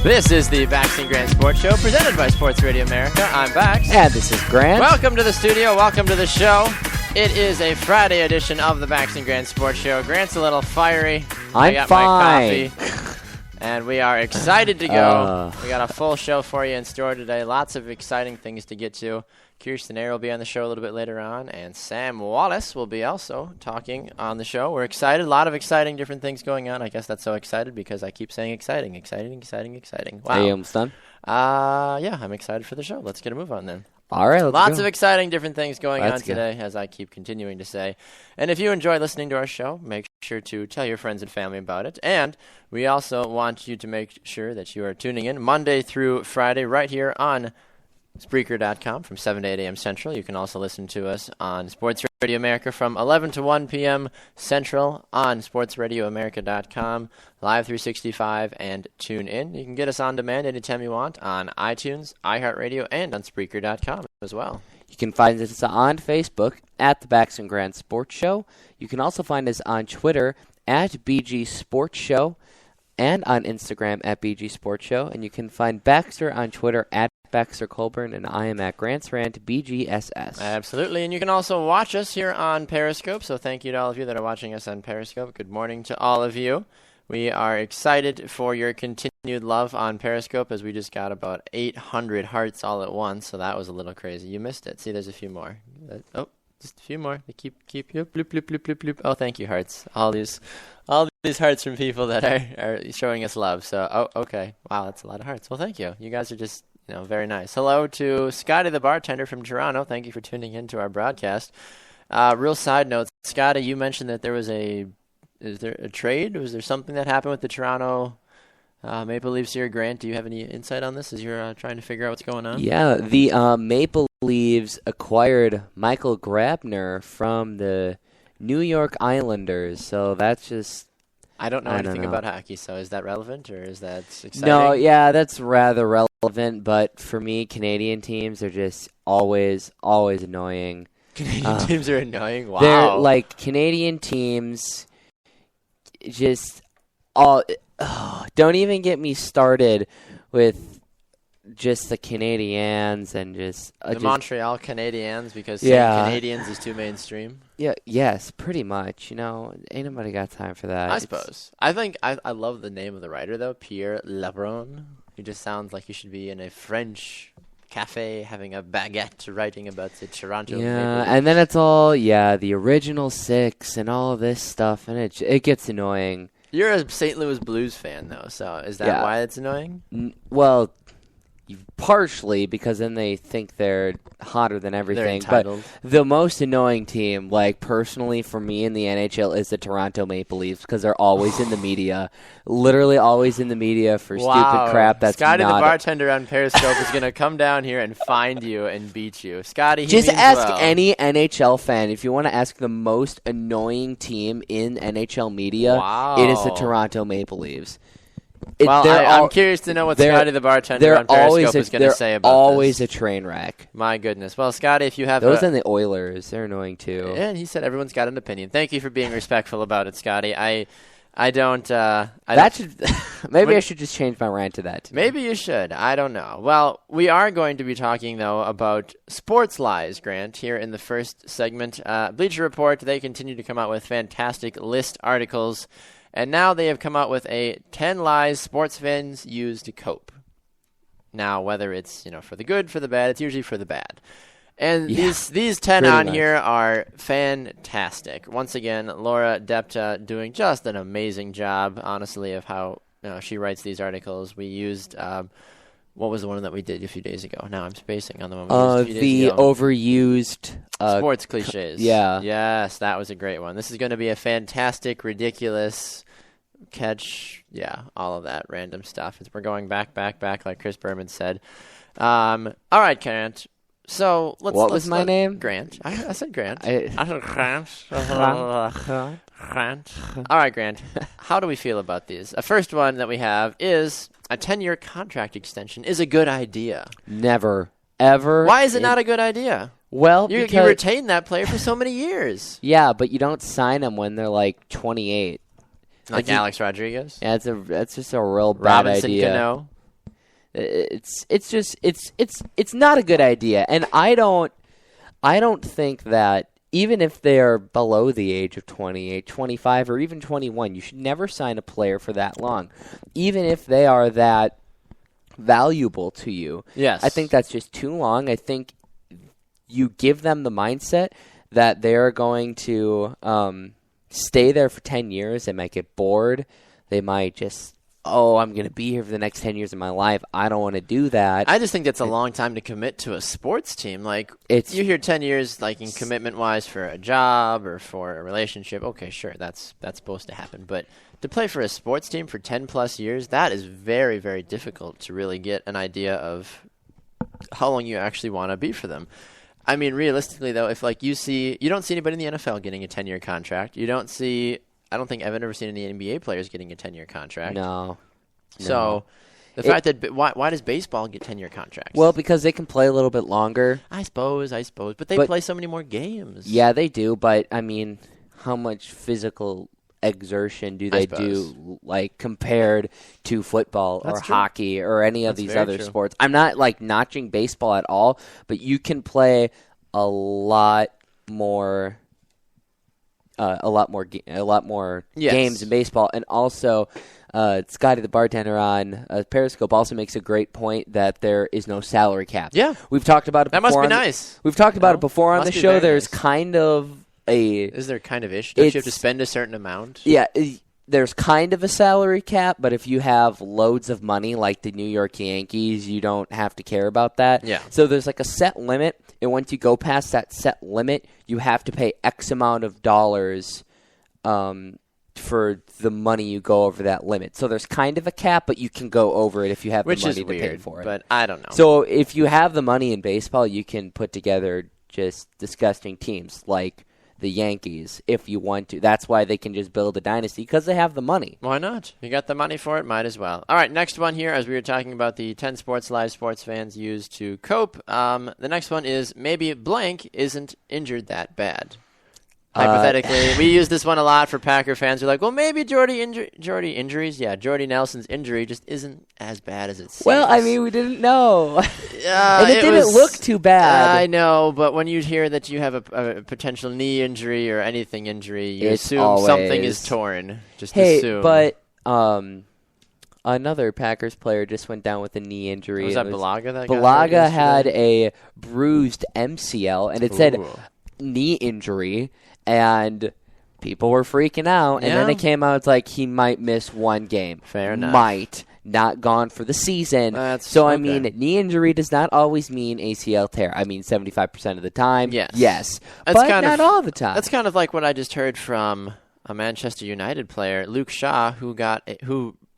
This is the Bax and Grant Sports Show, presented by Sports Radio America. I'm Bax. And this is Grant. Welcome to the studio. Welcome to the show. It is a Friday edition of the Bax and Grant Sports Show. Grant's a little fiery. I got fine. my coffee. And we are excited to go. We got a full show for you in store today. Lots of exciting things to get to. Kirsten Ayer will be on the show a little bit later on, and Sam Wallace will be also talking on the show. We're excited. A lot of exciting different things going on. I guess that's so excited because I keep saying exciting. Wow. Are you almost done? Yeah, I'm excited for the show. Let's get a move on then. All right, Lots of exciting different things going on today, as I keep continuing to say. And if you enjoy listening to our show, make sure to tell your friends and family about it. And we also want you to make sure that you are tuning in Monday through Friday right here on Spreaker.com from 7 to 8 a.m. Central. You can also listen to us on Sports Radio America from 11 to 1 p.m. Central on SportsRadioAmerica.com, Live 365, and tune in. You can get us on demand anytime you want on iTunes, iHeartRadio, and on Spreaker.com as well. You can find us on Facebook at the Bax and Grant Sports Show. You can also find us on Twitter at BG Sports Show and on Instagram at BG Sports Show. And you can find Baxter on Twitter at Baxter Colburn, and I am at Grant's Rant BGSS. Absolutely, and you can also watch us here on Periscope, so thank you to all of you that are watching us on Periscope. Good morning to all of you. We are excited for your continued love on Periscope, as we just got about 800 hearts all at once, so that was a little crazy. You missed it. See, there's a few more. Just a few more. They keep you bloop, bloop, bloop, bloop, bloop. Oh, thank you, hearts. All these hearts from people that are showing us love. So, okay. Wow, that's a lot of hearts. Well, thank you. You guys are just very nice. Hello to Scotty the bartender from Toronto. Thank you for tuning in to our broadcast. Real side note, Scotty, you mentioned that is there a trade? Was there something that happened with the Toronto Maple Leafs here? Grant, do you have any insight on this as you're trying to figure out what's going on? Yeah, the Maple Leafs acquired Michael Grabner from the New York Islanders, so that's just... I don't know anything about hockey, so is that relevant or is that exciting? No, yeah, that's rather relevant, but for me, Canadian teams are just always annoying. Canadian teams are annoying? Wow. They're like Canadian teams just don't even get me started with just the Canadiens and just Montreal Canadiens because saying Canadians is too mainstream. Yeah, yes, pretty much. Ain't nobody got time for that. I suppose. I think I love the name of the writer though, Pierre Lebrun. He just sounds like he should be in a French cafe having a baguette writing about the Toronto Maple Leafs. And then it's all the original six and all of this stuff, and it gets annoying. You're a St. Louis Blues fan though, so is that why it's annoying? Well, partially because then they think they're hotter than everything. But the most annoying team, like personally for me in the NHL, is the Toronto Maple Leafs because they're always in the media, literally always in the media for stupid crap. That's Scotty the bartender on Periscope is going to come down here and find you and beat you. Scotty, just ask any NHL fan if you want to ask the most annoying team in NHL media. It is the Toronto Maple Leafs. I'm curious to know what Scotty the bartender on Periscope is going to say about this. They're always a train wreck. My goodness. Well, Scotty, if you have those and the Oilers, they're annoying too. And he said everyone's got an opinion. Thank you for being respectful about it, Scotty. I should just change my rant to that. Maybe you should. I don't know. Well, we are going to be talking, though, about sports lies, Grant, here in the first segment. Bleacher Report, they continue to come out with fantastic list articles. And now they have come out with a 10 lies sports fans use to cope. Now, whether it's for the good, for the bad, it's usually for the bad. And these 10 on here are fantastic. Once again, Laura Depta doing just an amazing job, honestly, of how she writes these articles. We used what was the one that we did a few days ago? Now I'm spacing on the one we used a few days ago. Overused sports cliches. Yeah. Yes, that was a great one. This is going to be a fantastic, ridiculous catch. Yeah, all of that random stuff. We're going back, like Chris Berman said. All right, Grant. So What was my name? Grant. I said Grant. I said Grant. Grant. All right, Grant. How do we feel about these? The first one that we have is a 10-year contract extension is a good idea. Never, ever. Why is it not a good idea? Well, you retain that player for so many years. Yeah, but you don't sign them when they're like 28. Like Alex Rodriguez? Yeah, that's just a real bad idea. Cano? It's not a good idea, and I don't think that even if they are below the age of 28, 25, or even 21, you should never sign a player for that long, even if they are that valuable to you. Yes. I think that's just too long. I think you give them the mindset that they are going to stay there for 10 years. They might get bored. They might just, I'm going to be here for the next 10 years of my life. I don't want to do that. I just think that's a long time to commit to a sports team. Like, you hear 10 years, like, in commitment-wise for a job or for a relationship. Okay, sure, that's supposed to happen. But to play for a sports team for 10-plus years, that is very, very difficult to really get an idea of how long you actually want to be for them. I mean, realistically, though, if, like, you don't see anybody in the NFL getting a 10-year contract. You don't see... I don't think I've ever seen any NBA players getting a 10-year contract. No. So the fact that why does baseball get 10-year contracts? Well, because they can play a little bit longer. I suppose, but they play so many more games. Yeah, they do, but I mean, how much physical exertion do they do, like, compared to football or hockey or any of these other sports? I'm not, like, notching baseball at all, but you can play a lot more games in baseball. And also, Scotty the bartender on Periscope also makes a great point that there is no salary cap. Yeah. We've talked about it before. That must be nice. We've talked about it before on the show. There's kind of Is there kind of ish? Don't you have to spend a certain amount? Yeah. There's kind of a salary cap, but if you have loads of money like the New York Yankees, you don't have to care about that. Yeah. So there's like a set limit, and once you go past that set limit, you have to pay X amount of dollars for the money you go over that limit. So there's kind of a cap, but you can go over it if you have the money to pay for it. But I don't know. So if you have the money in baseball, you can put together just disgusting teams like the Yankees if you want to. That's why they can just build a dynasty, because they have the money. Why not? You got the money for it, might as well. All right, next one here, as we were talking about the 10 sports live sports fans use to cope. The next one is maybe blank isn't injured that bad. Hypothetically, we use this one a lot for Packer fans. We're like, well, maybe Jordy Nelson's injury just isn't as bad as it seems. Well, I mean, we didn't know. And it didn't look too bad. I know, but when you hear that you have a potential knee injury or anything injury, you assume something is torn. Assume. But another Packers player just went down with a knee injury. Was that Balaga? Balaga had a bruised MCL, and it said knee injury. And people were freaking out. And then it came out, it's like he might miss one game. Fair enough. Might. Not gone for the season. I mean, knee injury does not always mean ACL tear. I mean, 75% of the time, yes. But not all the time. That's kind of like what I just heard from a Manchester United player, Luke Shaw, who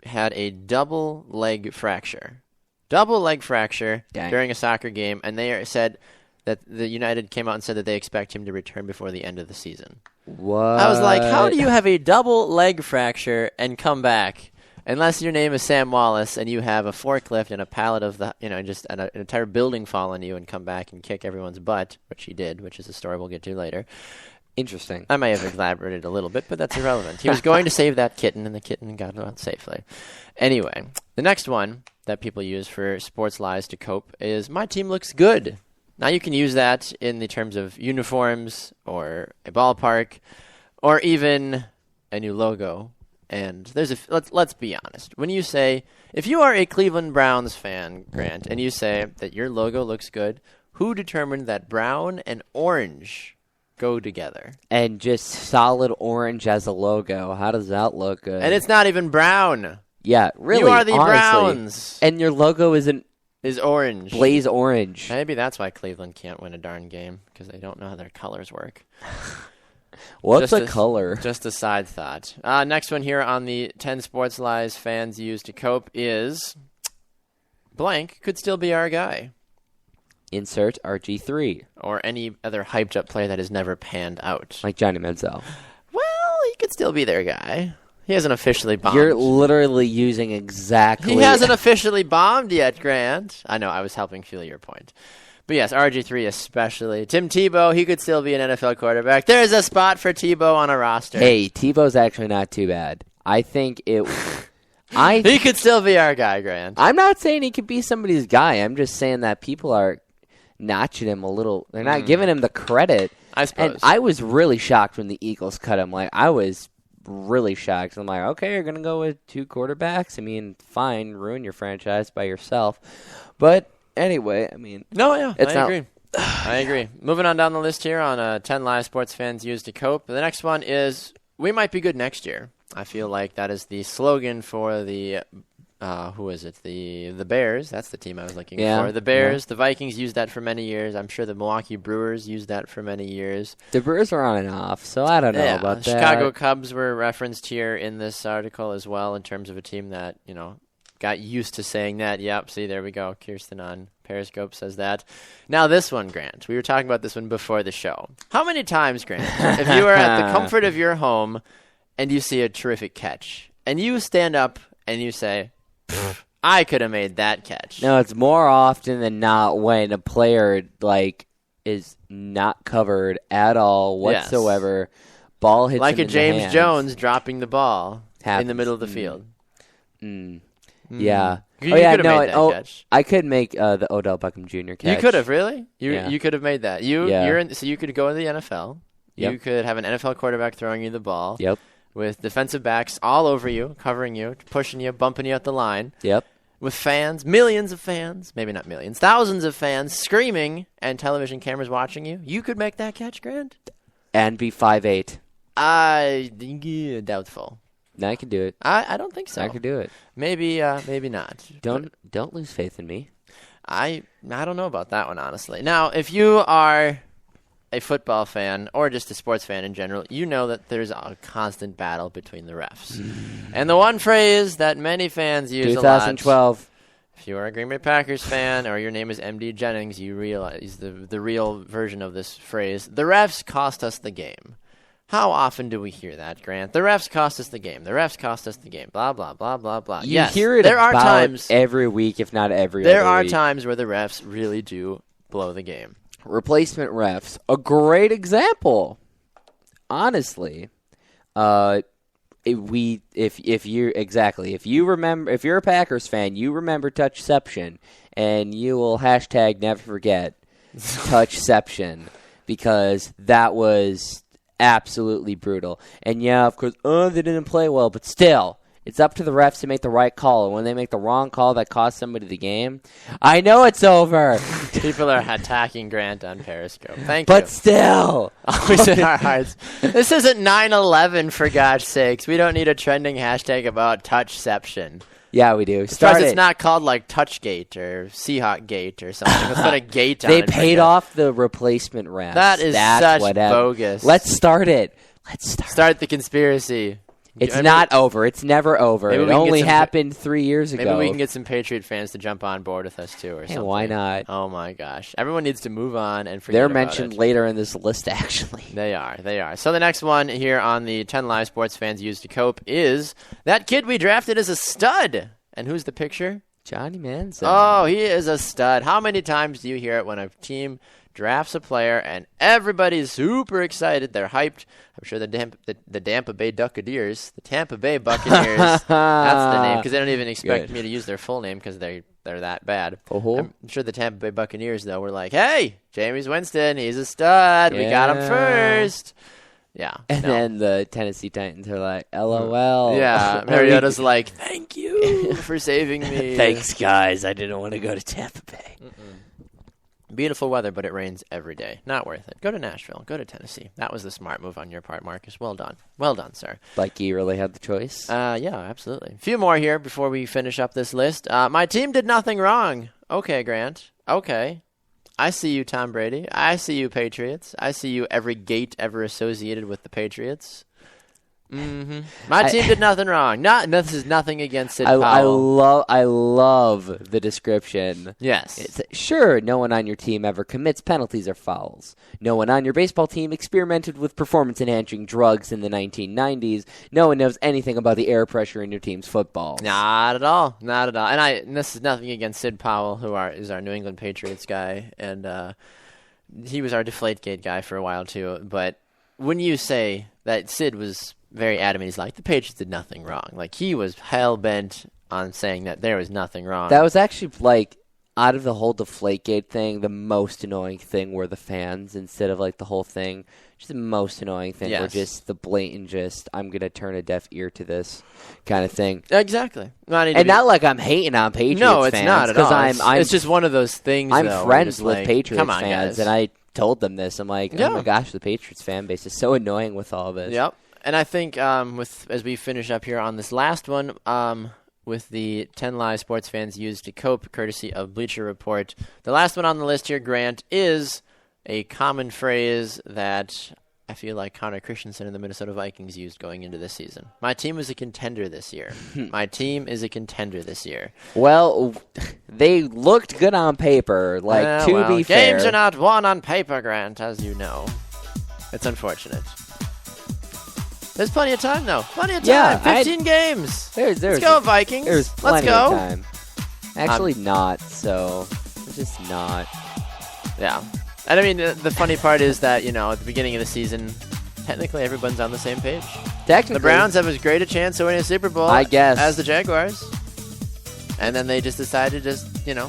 had a double leg fracture. During a soccer game. And they said that the United came out and said that they expect him to return before the end of the season. What? I was like, how do you have a double leg fracture and come back? Unless your name is Sam Wallace and you have a forklift and a pallet of just an entire building fall on you and come back and kick everyone's butt, which he did, which is a story we'll get to later. Interesting. I may have elaborated a little bit, but that's irrelevant. He was going to save that kitten, and the kitten got out safely. Anyway, the next one that people use for sports lies to cope is, my team looks good. Now you can use that in the terms of uniforms or a ballpark or even a new logo. And let's be honest. When you say, if you are a Cleveland Browns fan, Grant, and you say that your logo looks good, who determined that brown and orange go together? And just solid orange as a logo. How does that look good? And it's not even brown. Yeah, really. You are the honestly. Browns. And your logo is orange. Blaze orange. Maybe that's why Cleveland can't win a darn game, because they don't know how their colors work. What's a color? Just a side thought. Next one here on the 10 sports lies fans use to cope is, blank could still be our guy. Insert RG3. Or any other hyped up player that has never panned out. Like Johnny Manziel. Well, he could still be their guy. He hasn't officially bombed. You're literally using exactly... He hasn't officially bombed yet, Grant. I know, I was helping fuel your point. But yes, RG3 especially. Tim Tebow, he could still be an NFL quarterback. There's a spot for Tebow on a roster. Hey, Tebow's actually not too bad. I think He could still be our guy, Grant. I'm not saying he could be somebody's guy. I'm just saying that people are notching him a little. They're not giving him the credit. I suppose. And I was really shocked when the Eagles cut him. Like, I was really shocked. I'm like, okay, you're going to go with 2 quarterbacks? I mean, fine, ruin your franchise by yourself. But anyway, I mean. No, yeah, it's I agree. I agree. Moving on down the list here on 10 lies sports fans use to cope. The next one is, we might be good next year. I feel like that is the slogan for the, who is it? The Bears. That's the team I was looking for. The Bears. The Vikings used that for many years. I'm sure the Milwaukee Brewers used that for many years. The Brewers are on and off, so I don't know about that. Chicago Cubs were referenced here in this article as well in terms of a team that, got used to saying that. Yep, see, there we go. Kirsten on Periscope says that. Now this one, Grant. We were talking about this one before the show. How many times, Grant, if you are at the comfort of your home and you see a terrific catch, and you stand up and you say, I could have made that catch. No, it's more often than not when a player, is not covered at all whatsoever. Yes. Ball hits like him a James hands. Jones dropping the ball in the middle of the field. Yeah. You could have made that catch. I could make the Odell Beckham Jr. catch. You could have, really? You could have made that. So you could go to the NFL. Yep. You could have an NFL quarterback throwing you the ball. Yep. With defensive backs all over you, covering you, pushing you, bumping you at the line. Yep. With fans, millions of fans, maybe not millions, thousands of fans screaming and television cameras watching you. You could make that catch, Grant? And be 5'8". Doubtful. No, I can do it. I don't think so. I could do it. Maybe not. Don't lose faith in me. I don't know about that one, honestly. Now, if you are a football fan or just a sports fan in general, you know that there's a constant battle between the refs. And the one phrase that many fans use 2012. a lot, if you are a Green Bay Packers fan or your name is MD Jennings, you realize the real version of this phrase. The refs cost us the game. How often do we hear that, Grant? The refs cost us the game. The refs cost us the game. Blah, blah, blah, blah, blah. You hear it there are times every week, if not every other week. There are times where the refs really do blow the game. Replacement refs, a great example. Honestly, if you're a Packers fan, you remember touchception, and you will hashtag never forget touchception because that was absolutely brutal. And yeah, of course, they didn't play well, but still. It's up to the refs to make the right call, and when they make the wrong call that costs somebody the game, I know it's over. People are attacking Grant on Periscope. Thank you. But still. Always in our hearts. This isn't 9/11, for God's sakes. We don't need a trending hashtag about touchception. Yeah, we do. It's not called like Touchgate or Seahawk Gate or something. Let's put a gate on it. They paid off the replacement refs. That's such bogus. Let's start it. Start the conspiracy. It's not over. It's never over. It only happened 3 years ago. Maybe we can get some Patriot fans to jump on board with us, too, or something. Why not? Oh, my gosh. Everyone needs to move on and forget They're about mentioned later in this list, actually. They are. So the next one here on the 10 Live Sports Fans Use to Cope is, that kid we drafted is a stud. And who's the picture? Johnny Manziel. Oh, he is a stud. How many times do you hear it when a team drafts a player and everybody's super excited? They're hyped. I'm sure the Tampa Bay Buccaneers, that's the name, because they don't even expect me to use their full name because they're that bad. I'm sure the Tampa Bay Buccaneers, though, were like, hey, Jameis Winston, he's a stud. We got him first. Yeah. And then the Tennessee Titans are like, LOL. Yeah. Mariota's like, thank you for saving me. Thanks, guys. I didn't want to go to Tampa Bay. Beautiful weather, but it rains every day. Not worth it. Go to Nashville. Go to Tennessee. That was the smart move on your part, Marcus. Well done. Well done, sir. Like you really had the choice? Yeah, absolutely. A few more here before we finish up this list. My team did nothing wrong. Okay, Grant. Okay. I see you, Tom Brady. I see you, Patriots. I see you, every gate ever associated with the Patriots. My team did nothing wrong. This is nothing against Sid Powell. I love the description. Yes. Sure, no one on your team ever commits penalties or fouls. No one on your baseball team experimented with performance-enhancing drugs in the 1990s. No one knows anything about the air pressure in your team's football. Not at all. Not at all. And this is nothing against Sid Powell, who is our New England Patriots guy. And he was our Deflategate guy for a while, too. But when you say that Sid was very adamant. He's like, the Patriots did nothing wrong. Like, he was hell-bent on saying that there was nothing wrong. That was actually, like, out of the whole Deflategate thing, the most annoying thing were the fans instead of, like, the whole thing. Just the most annoying thing were just the blatant I'm going to turn a deaf ear to this kind of thing. Exactly. Not like I'm hating on Patriots fans. No, it's not at all. It's just one of those things, I'm though, friends with like, Patriots come on, fans, guys. and I told them this. I'm like, oh my gosh, the Patriots fan base is so annoying with all this. Yep. And I think as we finish up here on this last one, with the 10 lies sports fans used to cope, courtesy of Bleacher Report. The last one on the list here, Grant, is a common phrase that I feel like Connor Christensen and the Minnesota Vikings used going into this season. My team is a contender this year. My team is a contender this year. Well, they looked good on paper. Like, to be fair. Games are not won on paper, Grant, as you know. It's unfortunate. There's plenty of time, though. Plenty of time. Yeah, 15 games. Let's go, Vikings. There's Let's plenty go. of time. Actually, not. So, it's just not. Yeah. And I mean, the funny part is that, at the beginning of the season, technically everyone's on the same page. Technically. The Browns have as great a chance of winning a Super Bowl, I guess, as the Jaguars. And then they just decided to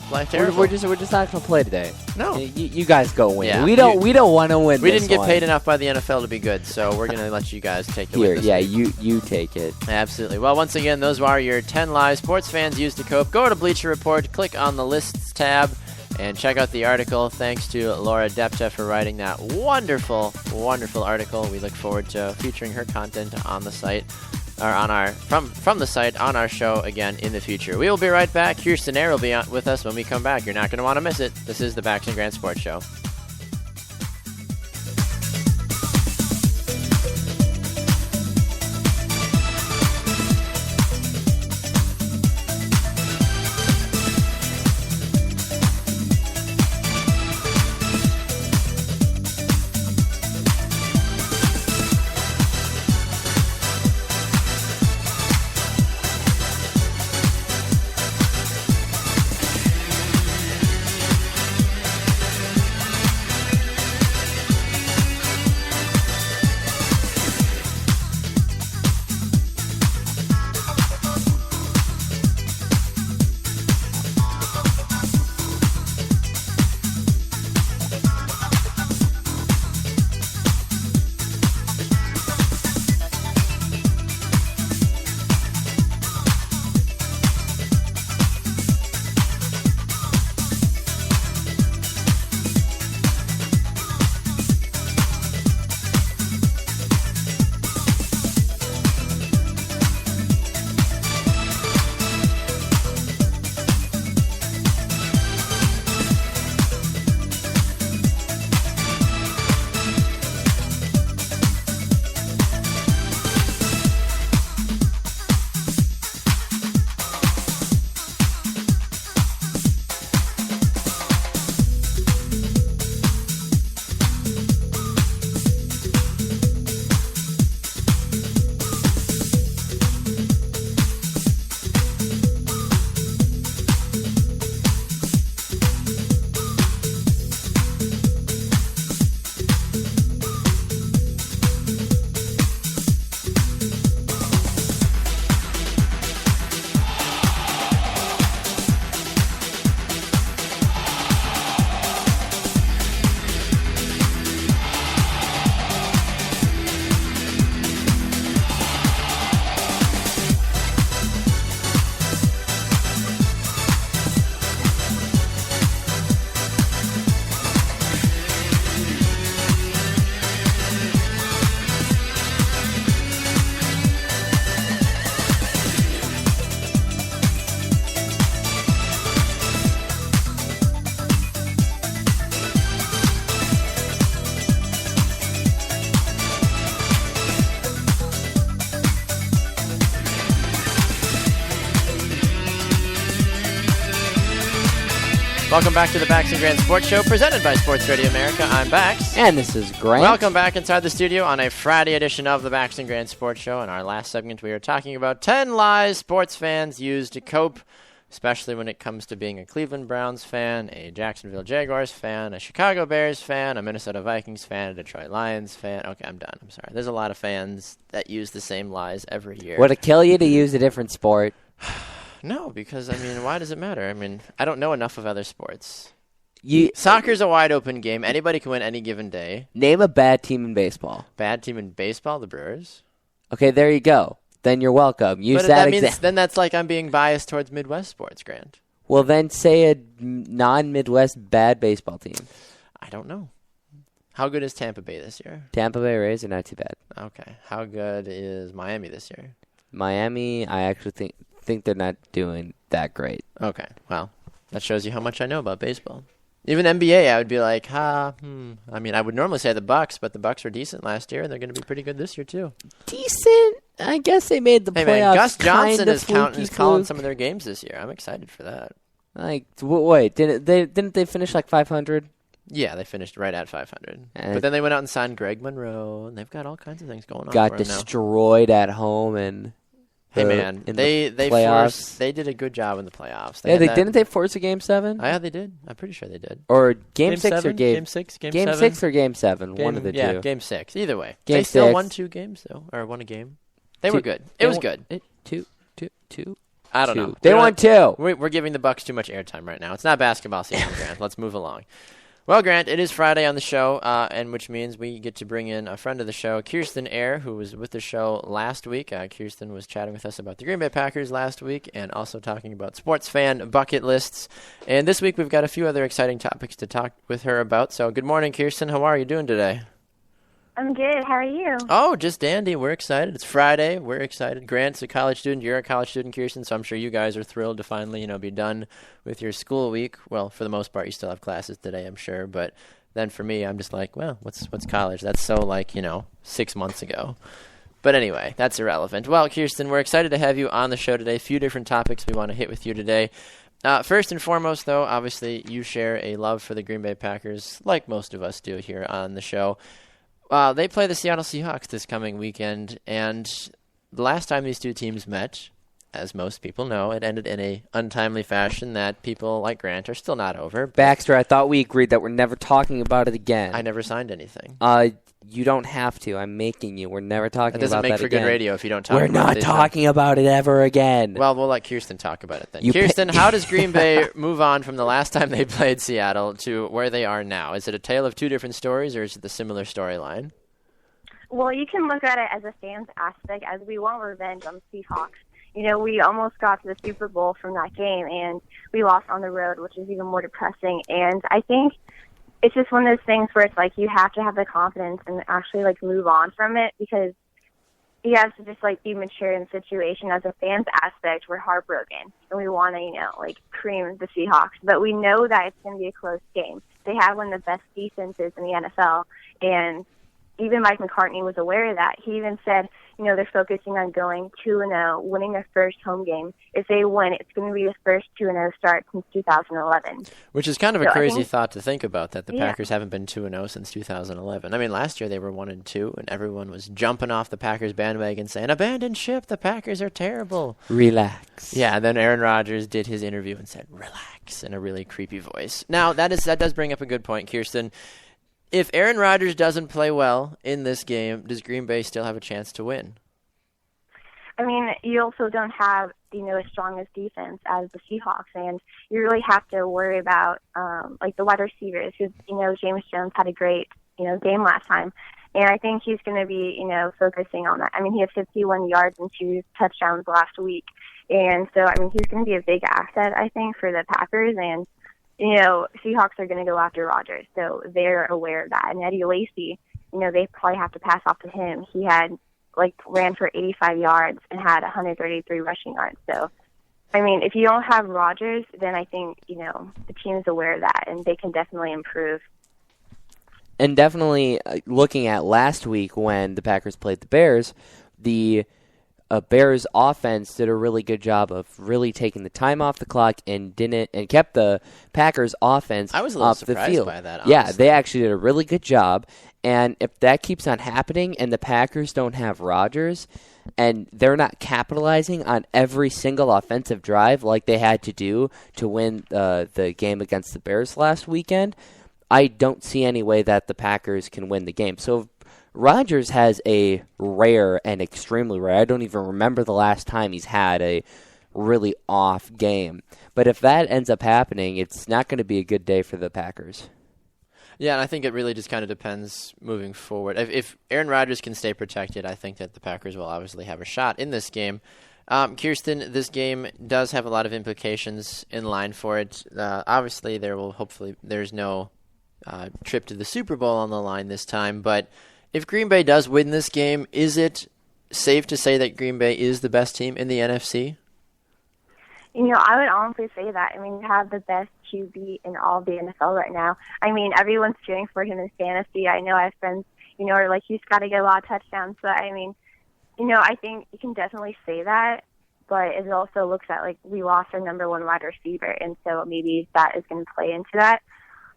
play terrible. We're just not going to play today. No. You guys go win. Yeah. We don't want to win. We didn't get paid enough by the NFL to be good, so we're going to let you guys take the win this week. you take it. Absolutely. Well, once again, those are your 10 lies sports fans used to cope. Go to Bleacher Report, click on the lists tab, and check out the article. Thanks to Laura Depta for writing that wonderful, wonderful article. We look forward to featuring her content on the site, or on our from the site on our show again in the future. We will be right back. Kirsten Air will be with us when we come back. You're not going to want to miss it. This is the Bax and Grant Sports Show. Welcome back to the Bax and Grant Sports Show, presented by Sports Radio America. I'm Bax. And this is Grant. Welcome back inside the studio on a Friday edition of the Bax and Grant Sports Show. In our last segment, we are talking about 10 lies sports fans use to cope. especially when it comes to being a Cleveland Browns fan, a Jacksonville Jaguars fan, a Chicago Bears fan, a Minnesota Vikings fan, a Detroit Lions fan. Okay, I'm done. I'm sorry. There's a lot of fans that use the same lies every year. Would it kill you to use a different sport? No, because, why does it matter? I don't know enough of other sports. Soccer's a wide open game. Anybody can win any given day. Name a bad team in baseball. Bad team in baseball, the Brewers. Okay, there you go. Then you're welcome. Use but that means then that's like I'm being biased towards Midwest sports, Grant. Well, then say a non-Midwest bad baseball team. I don't know. How good is Tampa Bay this year? Tampa Bay Rays are not too bad. Okay. How good is Miami this year? Miami, I actually think they're not doing that great. Okay. Well, that shows you how much I know about baseball. Even NBA, I would be like, I would normally say the Bucks, but the Bucks were decent last year, and they're going to be pretty good this year too. Decent? I guess they made the playoffs. Man, Gus Johnson is calling fluke. Some of their games this year. I'm excited for that. Like, wait, didn't they finish like 500? Yeah, they finished right at 500. But then they went out and signed Greg Monroe, and they've got all kinds of things going on. Got destroyed at home and. Hey man, they did a good job in the playoffs. Didn't they force a Game 7? Yeah, they did. I'm pretty sure they did. Or Game 6 7? or Game 6? Game 6 or Game 7? One of the two. Yeah, Game 6. Either way, they still won 2 games though, or won a game. They were good. It was good. Two. I don't know. They won 2. We're giving the Bucks too much airtime right now. It's not basketball season, Grant. Let's move along. Well, Grant, it is Friday on the show, and which means we get to bring in a friend of the show, Kirsten Ayer, who was with the show last week. Kirsten was chatting with us about the Green Bay Packers last week and also talking about sports fan bucket lists. And this week we've got a few other exciting topics to talk with her about. So good morning, Kirsten. How are you doing today? I'm good. How are you? Oh, just dandy. We're excited. It's Friday. We're excited. Grant's a college student. You're a college student, Kirsten, so I'm sure you guys are thrilled to finally, be done with your school week. Well, for the most part, you still have classes today, I'm sure. But then for me, I'm just like, well, what's college? That's so 6 months ago. But anyway, that's irrelevant. Well, Kirsten, we're excited to have you on the show today. A few different topics we want to hit with you today. First and foremost, though, obviously you share a love for the Green Bay Packers, like most of us do here on the show. They play the Seattle Seahawks this coming weekend, and the last time these two teams met, as most people know, it ended in a untimely fashion that people like Grant are still not over. Baxter, I thought we agreed that we're never talking about it again. I never signed anything. You don't have to. I'm making you. We're never talking about that again. It doesn't make for good radio if you don't talk about it. We're not talking about it ever again. Well, we'll let Kirsten talk about it then. Kirsten, how does Green Bay move on from the last time they played Seattle to where they are now? Is it a tale of two different stories, or is it the similar storyline? Well, you can look at it as a fan's aspect, as we want revenge on the Seahawks. We almost got to the Super Bowl from that game, and we lost on the road, which is even more depressing. And I think it's just one of those things where it's like you have to have the confidence and actually move on from it, because you have to just be mature in the situation. As a fan's aspect, we're heartbroken and we want to cream the Seahawks, but we know that it's going to be a close game. They have one of the best defenses in the NFL, and even Mike McCartney was aware of that. He even said, they're focusing on going 2-0, winning their first home game. If they win, it's going to be the first 2-0 start since 2011. Which is kind of a crazy thought to think about, that the Packers haven't been 2-0 since 2011. Last year they were 1-2, and everyone was jumping off the Packers bandwagon saying, abandon ship, the Packers are terrible. Relax. Yeah, and then Aaron Rodgers did his interview and said, relax, in a really creepy voice. Now, that does bring up a good point, Kirsten. If Aaron Rodgers doesn't play well in this game, does Green Bay still have a chance to win? You also don't have, as strong as defense as the Seahawks, and you really have to worry about, the wide receivers, because, James Jones had a great, game last time, and I think he's going to be, focusing on that. He had 51 yards and 2 touchdowns last week, and so, he's going to be a big asset, I think, for the Packers, and Seahawks are going to go after Rodgers, so they're aware of that. And Eddie Lacy, they probably have to pass off to him. He had, ran for 85 yards and had 133 rushing yards. So, if you don't have Rodgers, then I think, the team is aware of that, and they can definitely improve. And definitely looking at last week when the Packers played the Bears, the Bears offense did a really good job of really taking the time off the clock and kept the Packers offense I was a little off the surprised field. by that, honestly. Yeah, they actually did a really good job. And if that keeps on happening and the Packers don't have Rodgers, and they're not capitalizing on every single offensive drive like they had to do to win the game against the Bears last weekend, I don't see any way that the Packers can win the game. So Rodgers has a rare and extremely rare, I don't even remember the last time he's had a really off game. But if that ends up happening, it's not going to be a good day for the Packers. Yeah, and I think it really just kind of depends moving forward. If Aaron Rodgers can stay protected, I think that the Packers will obviously have a shot in this game. Kirsten, this game does have a lot of implications in line for it. Obviously, there's no trip to the Super Bowl on the line this time, but if Green Bay does win this game, is it safe to say that Green Bay is the best team in the NFC? I would honestly say that. I mean, you have the best QB in all of the NFL right now. I mean, everyone's cheering for him in fantasy. I know I have friends, are like, he's got to get a lot of touchdowns. But, I mean, I think you can definitely say that. But it also looks at, like, we lost our number one wide receiver. And so maybe that is going to play into that.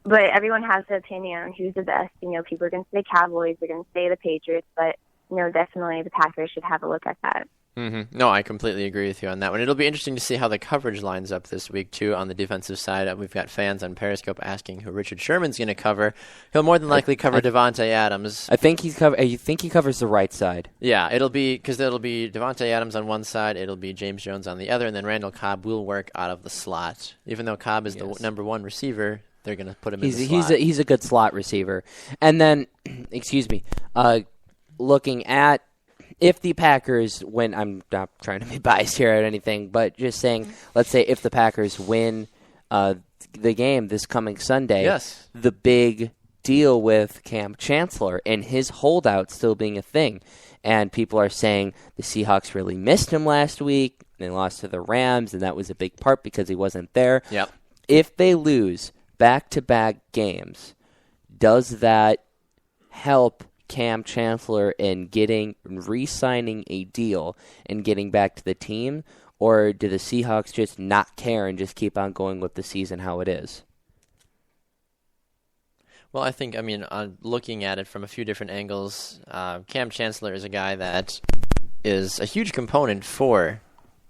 But everyone has an opinion on who's the best. People are going to say Cowboys, they're going to say the Patriots. But, definitely the Packers should have a look at that. Mm-hmm. No, I completely agree with you on that one. It'll be interesting to see how the coverage lines up this week, too, on the defensive side. We've got fans on Periscope asking who Richard Sherman's going to cover. He'll more than likely cover Devontae Adams. I think he covers the right side. Yeah, it'll be Devontae Adams on one side, it'll be James Jones on the other, and then Randall Cobb will work out of the slot. Even though Cobb is the number one receiver, they're going to put him in the slot. He's a good slot receiver. And then, looking at if the Packers win, I'm not trying to be biased here or anything, but just saying, let's say if the Packers win the game this coming Sunday, yes, the big deal with Cam Chancellor and his holdout still being a thing. And people are saying the Seahawks really missed him last week. They lost to the Rams, and that was a big part because he wasn't there. Yep. If they lose back-to-back games, does that help Cam Chancellor in re-signing a deal and getting back to the team, or do the Seahawks just not care and just keep on going with the season how it is? Well, I think, on looking at it from a few different angles, Cam Chancellor is a guy that is a huge component for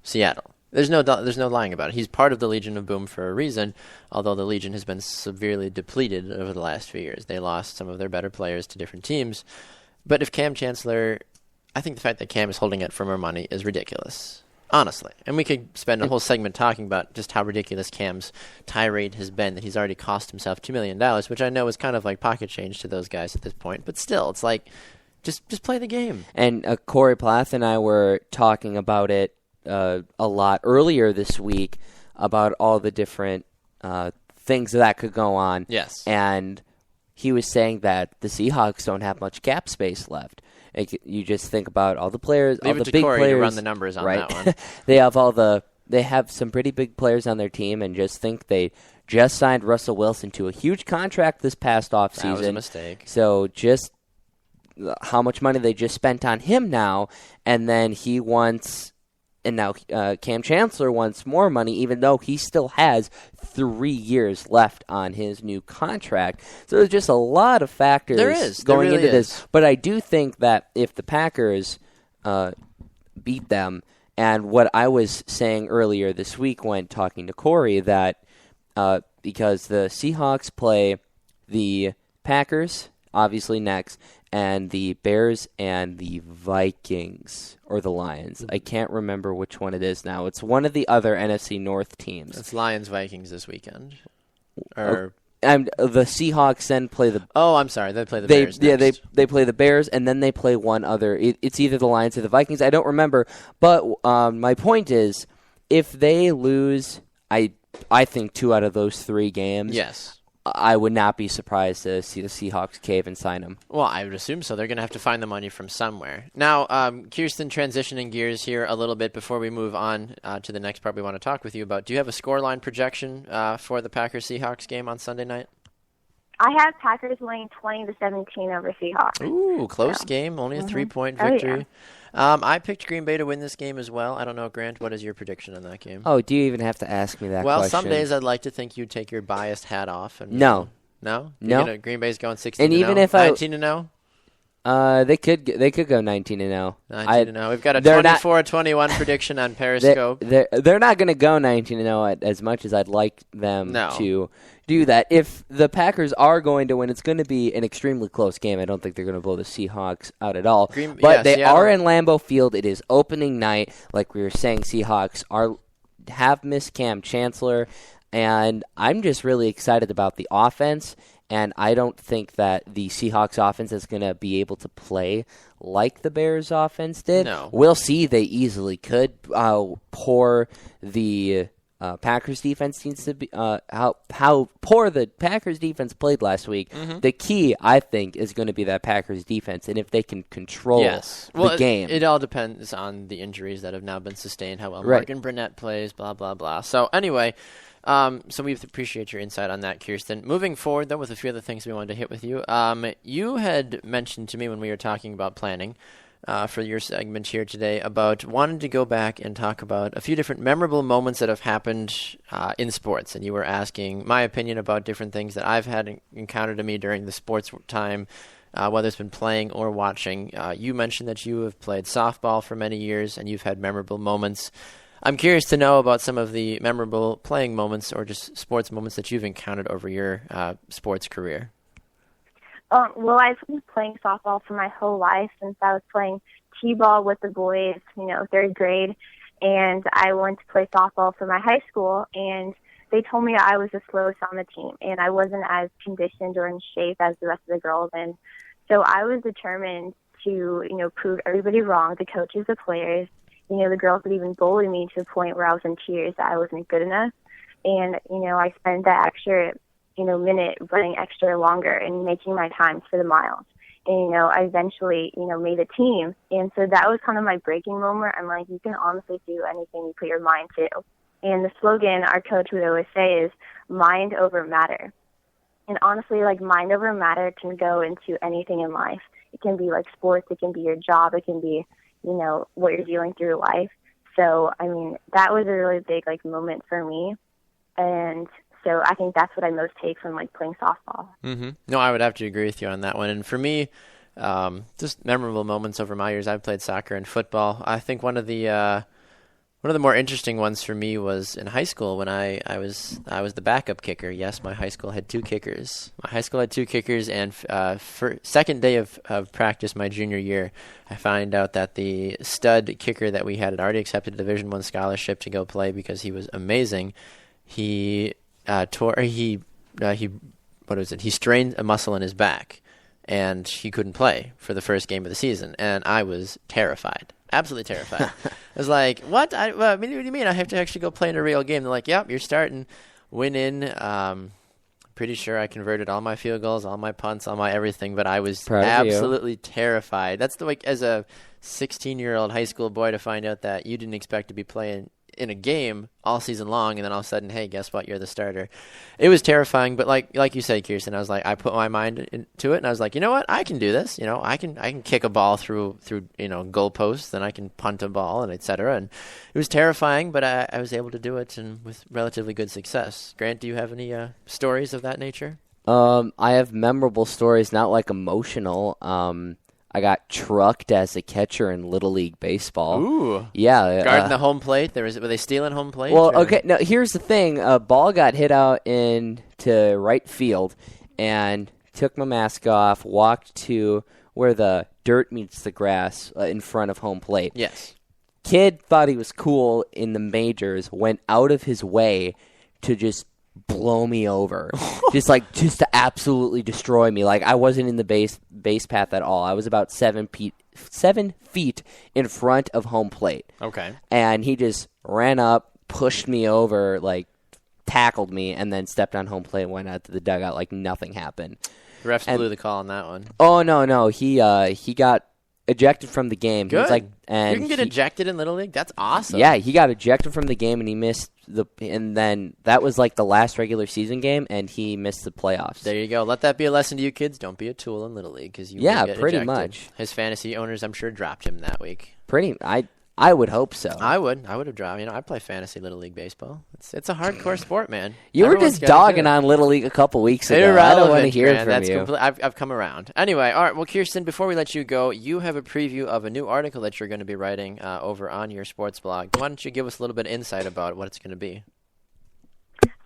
Seattle. There's no lying about it. He's part of the Legion of Boom for a reason, although the Legion has been severely depleted over the last few years. They lost some of their better players to different teams. But if Cam Chancellor, I think the fact that Cam is holding out for more money is ridiculous, honestly. And we could spend a whole segment talking about just how ridiculous Cam's tirade has been, that he's already cost himself $2 million, which I know is kind of like pocket change to those guys at this point. But still, it's like, just play the game. And Corey Plath and I were talking about it a lot earlier this week about all the different things that could go on. Yes. And he was saying that the Seahawks don't have much cap space left. You just think about all the players, Leave all it the to big Corey players. to run the numbers on right? that one. They have some pretty big players on their team, and just think they just signed Russell Wilson to a huge contract this past offseason. That was a mistake. So just how much money they just spent on him now, and then he wants. And now Cam Chancellor wants more money, even though he still has 3 years left on his new contract. So there's just a lot of factors going into this. But I do think that if the Packers beat them, and what I was saying earlier this week when talking to Corey, that because the Seahawks play the Packers, obviously next, and the Bears and the Vikings, or the Lions. I can't remember which one it is now. It's one of the other NFC North teams. It's Lions-Vikings this weekend. And the Seahawks then play the... Oh, I'm sorry. They play the Bears next. Yeah, they play the Bears, and then they play one other. It's either the Lions or the Vikings. I don't remember. But my point is, if they lose, I think 2 out of those 3 games... Yes. I would not be surprised to see the Seahawks cave and sign him. Well, I would assume so. They're going to have to find the money from somewhere. Now, Kirsten, transitioning gears here a little bit before we move on to the next part we want to talk with you about. Do you have a scoreline projection for the Packers-Seahawks game on Sunday night? I have Packers winning 20-17 over Seahawks. Ooh, close game. Only a 3-point victory. Yeah. I picked Green Bay to win this game as well. I don't know, Grant, what is your prediction on that game? Oh, do you even have to ask me that question? Well, some days I'd like to think you'd take your biased hat off. And No. No? No. Green Bay's going 16-0? And even if 19-0? They could go 19-0. 19-0. We've got a 24-21 prediction on Periscope. They're not going to go 19-0 as much as I'd like them to do that. If the Packers are going to win, it's going to be an extremely close game. I don't think they're going to blow the Seahawks out at all. But they are in Lambeau Field. It is opening night. Like we were saying, Seahawks have missed Cam Chancellor, and I'm just really excited about the offense. And I don't think that the Seahawks offense is going to be able to play like the Bears offense did. No. We'll see. They easily could. Poor the Packers defense needs to be. How poor the Packers defense played last week. Mm-hmm. The key, I think, is going to be that Packers defense, and if they can control the game. It all depends on the injuries that have now been sustained, how well Morgan Burnett plays, blah, blah, blah. So anyway... So we appreciate your insight on that, Kirsten. Moving forward, though, with a few other things we wanted to hit with you. You had mentioned to me when we were talking about planning for your segment here today about wanting to go back and talk about a few different memorable moments that have happened in sports. And you were asking my opinion about different things that I've had encountered to me during the sports time, whether it's been playing or watching. You mentioned that you have played softball for many years and you've had memorable moments. I'm curious to know about some of the memorable playing moments or just sports moments that you've encountered over your sports career. Well, I've been playing softball for my whole life since I was playing t-ball with the boys, third grade. And I went to play softball for my high school, and they told me I was the slowest on the team, and I wasn't as conditioned or in shape as the rest of the girls. And so I was determined to, prove everybody wrong, the coaches, the players. The girls would even bully me to the point where I was in tears that I wasn't good enough. And, I spent that extra, minute running extra longer and making my times for the miles. And, I eventually, made a team. And so that was kind of my breaking moment. I'm like, you can honestly do anything you put your mind to. And the slogan our coach would always say is mind over matter. And honestly, like, mind over matter can go into anything in life. It can be like sports. It can be your job. It can be what you're dealing through life. So, that was a really big, moment for me. And so I think that's what I most take from, playing softball. Mm-hmm. No, I would have to agree with you on that one. And for me, just memorable moments over my years, I've played soccer and football. I think one of the more interesting ones for me was in high school when I was the backup kicker. Yes, my high school had two kickers. And for second day of practice my junior year, I find out that the stud kicker that we had already accepted a Division I scholarship to go play because he was amazing. He strained a muscle in his back, and he couldn't play for the first game of the season, and I was terrified. Absolutely terrified. I was like, what? What do you mean? I have to actually go play in a real game? They're like, yep, you're starting. Went in. Pretty sure I converted all my field goals, all my punts, all my everything, but I was absolutely terrified. That's as a 16-year-old high school boy to find out that you didn't expect to be playing in a game all season long, and then all of a sudden, hey, guess what? You're the starter. It was terrifying, but like you said, Kirsten, I was like, I put my mind into it, and I was like, you know what? I can do this. I can kick a ball through goalposts, and I can punt a ball, and etc. And it was terrifying, but I was able to do it, and with relatively good success. Grant, do you have any stories of that nature? I have memorable stories, not emotional. I got trucked as a catcher in Little League Baseball. Ooh. Yeah. Guarding the home plate? Were they stealing home plate? Well, okay. No, here's the thing. A ball got hit out into right field, and took my mask off, walked to where the dirt meets the grass in front of home plate. Yes. Kid thought he was cool in the majors, went out of his way to just blow me over. just to absolutely destroy me. I wasn't in the base path at all. I was about 7 feet in front of home plate. Okay. And he just ran up, pushed me over, tackled me, and then stepped on home plate and went out to the dugout like nothing happened. The refs blew the call on that one. Oh, no. He got ejected from the game. Good. He was you can get ejected in Little League? That's awesome. Yeah, he got ejected from the game, and he missed and then that was the last regular season game, and he missed the playoffs. There you go. Let that be a lesson to you kids. Don't be a tool in Little League, because you will get pretty ejected. much. His fantasy owners, I'm sure, dropped him that week. I I would hope so. I would have dropped. I play fantasy Little League baseball. It's a hardcore sport, man. You were Everyone's just gotta do dogging it. on Little League a couple weeks ago. Irrelevant, I don't want to hear man. from That's you. I've come around. Anyway, all right. Well, Kirsten, before we let you go, you have a preview of a new article that you're going to be writing over on your sports blog. Why don't you give us a little bit of insight about what it's going to be?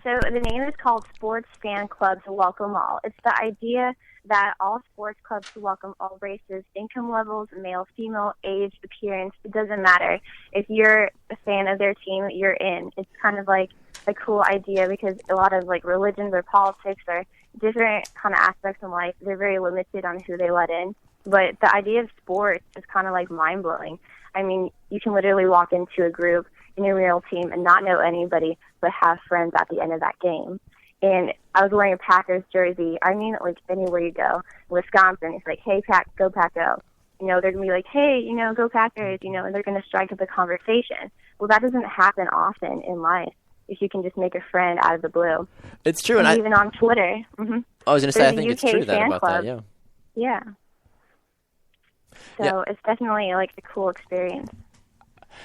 So the name is called Sports Fan Clubs Welcome All. It's the idea that all sports clubs welcome all races, income levels, male, female, age, appearance. It doesn't matter. If you're a fan of their team, you're in. It's kind of like a cool idea because a lot of like religions or politics or different kind of aspects in life, they're very limited on who they let in. But the idea of sports is kind of like mind-blowing. I mean, you can literally walk into a group in a real team and not know anybody but have friends at the end of that game. And I was wearing a Packers jersey. I mean, like anywhere you go, Wisconsin, it's like, hey, Pack, go Pack, go. They're going to be like, hey, go Packers, and they're going to strike up a conversation. Well, that doesn't happen often in life if you can just make a friend out of the blue. It's true. And even on Twitter. Mm-hmm. I was going to say, I There's think a it's UK true fan about club. that, yeah. Yeah. So it's definitely like a cool experience.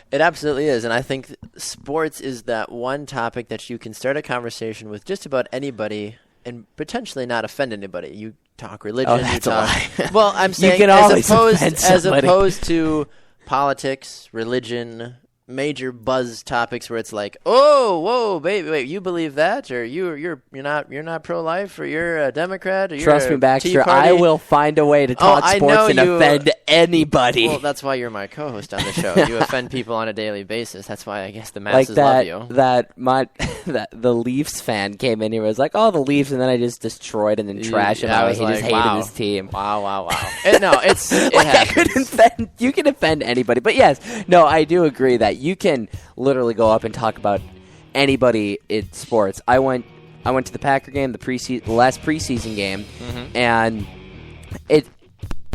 It absolutely is, and I think sports is that one topic that you can start a conversation with just about anybody and potentially not offend anybody. You talk religion, that's you a talk. lie. Well, I'm saying can always offend as somebody. opposed to politics, religion, major buzz topics where it's like, oh, whoa, baby, wait, you believe that, or you're not pro-life, or you're a Democrat, or you're Trust a me, Baxter, Tea Party? I will find a way to talk I sports know and you- offend anybody. Well, that's why you're my co-host on the show. You offend people on a daily basis. That's why I guess the like masses love you. that the Leafs fan came in here was like, oh, the Leafs, and then I just destroyed him and trashed him Yeah, I out. was He just like, hated wow. his team. Wow. It Like, happens. you can offend anybody. But yes, no, I do agree that you can literally go up and talk about anybody in sports. I went to the Packer game, the last preseason game, and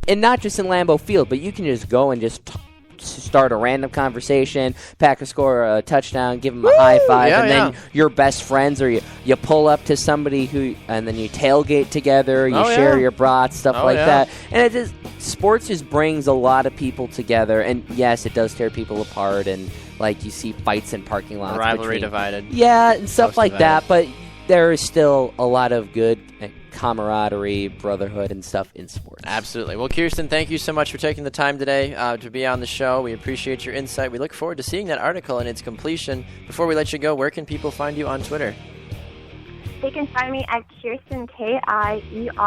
not just in Lambeau Field, but you can just go and just start a random conversation. Packers score a touchdown, give them a high five, and then you're best friends, or you pull up to somebody and then you tailgate together, you share your brats, stuff like that. And sports just brings a lot of people together. And yes, it does tear people apart, and like you see fights in parking lots, Rivalry divided. yeah, and stuff Most like divided. that. But there is still a lot of good camaraderie, brotherhood, and stuff in sports. Absolutely. Well, Kirsten, thank you so much for taking the time today to be on the show. We appreciate your insight. We look forward to seeing that article and its completion. Before we let you go, where can people find you on Twitter? They can find me at Kirsten, KIERSTEN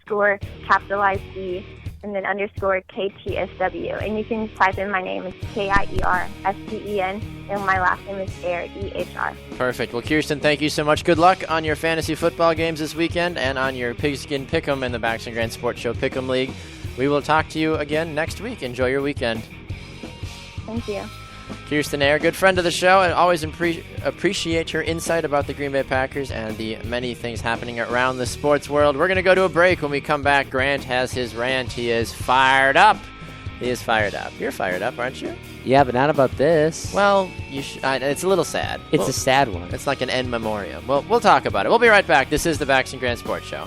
_ capitalized E and then _ KTSW. And you can type in my name. It's KIERSTEN, and my last name is Air, EHR. Perfect. Well, Kirsten, thank you so much. Good luck on your fantasy football games this weekend and on your Pigskin Pick'em and the Baxter Grand Sports Show Pick'em League. We will talk to you again next week. Enjoy your weekend. Thank you. Kirsten Ayer, good friend of the show, and always appreciate her insight about the Green Bay Packers and the many things happening around the sports world. We're going to go to a break. When we come back, Grant has his rant. He is fired up. You're fired up, aren't you? Yeah, but not about this. Well, it's a little sad. It's a sad one. It's like an end memoriam. Well, we'll talk about it. We'll be right back. This is the Baxter Grand Sports Show.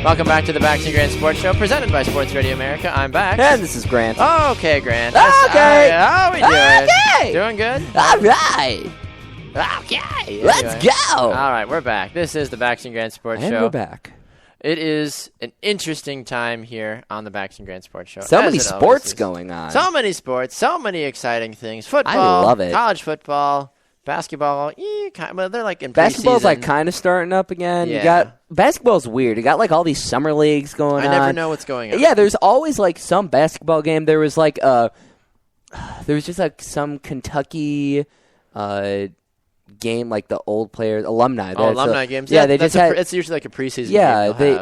Welcome back to the Baxter Grand Sports Show, presented by Sports Radio America. I'm back. And this is Grant. Okay, Grant. Okay. How we doing? Okay. Doing good? All right. Okay. Let's Anyway. go. All right, we're back. This is the Baxter Grand Sports And Show. we're back. It is an interesting time here on the Baxter Grand Sports Show. So as many it always sports is. going on. So many sports, so many exciting things. Football, love it. college football, basketball. Well, they're like in Basketball's preseason. like kind of starting up again. Yeah. You got basketball's weird. You got like all these summer leagues going on. I never know what's going on. Yeah, there's always like some basketball game. There was like there was just like some Kentucky game, like the old players, alumni. Alumni games. Yeah, they just had. It's usually like a preseason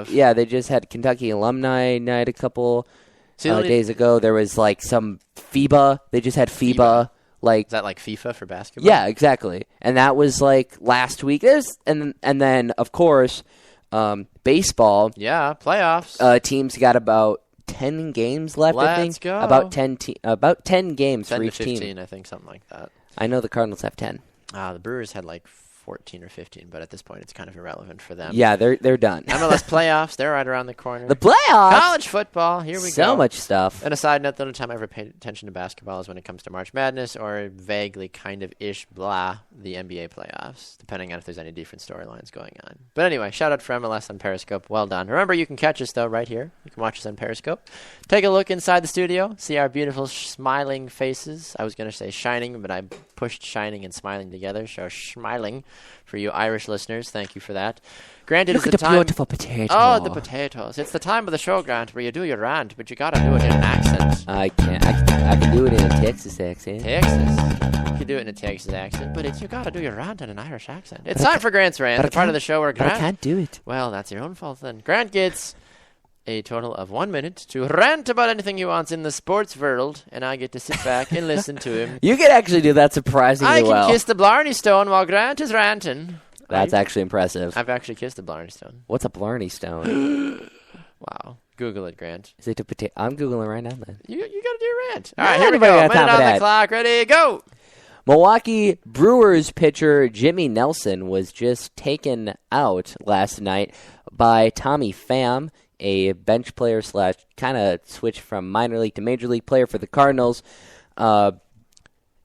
game. They just had Kentucky alumni night a couple days ago. There was like some FIBA. They just had FIBA. Like, is that like FIFA for basketball? Yeah, exactly. And that was like last week. And then of course, baseball. Yeah, playoffs. Teams got about 10 games left. I think. Let's go. About 10 games 10 for to each 15, team. I think, something like that. I know the Cardinals have 10. The Brewers had like 14 or 15, but at this point, it's kind of irrelevant for them. Yeah, they're done. MLS playoffs, they're right around the corner. The playoffs! College football, here we go. So much stuff. And a side note, the only time I ever paid attention to basketball is when it comes to March Madness or vaguely kind of ish blah, the NBA playoffs, depending on if there's any different storylines going on. But anyway, shout out for MLS on Periscope. Well done. Remember, you can catch us, though, right here. You can watch us on Periscope. Take a look inside the studio, see our beautiful smiling faces. I was going to say shining, but I pushed shining and smiling together, so smiling for you Irish listeners. Thank you for that. Granted, Look it's at the the time. beautiful potato. Oh, the potatoes. It's the time of the show, Grant, where you do your rant, but you gotta do it in an accent. I can do it in a Texas accent. Texas. You can do it in a Texas accent, but you gotta do your rant in an Irish accent. It's time for Grant's rant, the part of the show where But Grant... I can't do it. Well, that's your own fault then. Grant gets a total of 1 minute to rant about anything he wants in the sports world, and I get to sit back and listen to him. You can actually do that surprisingly I can well. kiss the Blarney Stone while Grant is ranting. That's actually impressive. I've actually kissed the Blarney Stone. What's a Blarney Stone? Wow. Google it, Grant. Is it a potato? I'm Googling right now, then. You gotta do your rant. All Yeah, right, here we anybody go. got Minute time for on the that. clock. Ready, go. Milwaukee Brewers pitcher Jimmy Nelson was just taken out last night by Tommy Pham, a bench player / kind of switched from minor league to major league player for the Cardinals.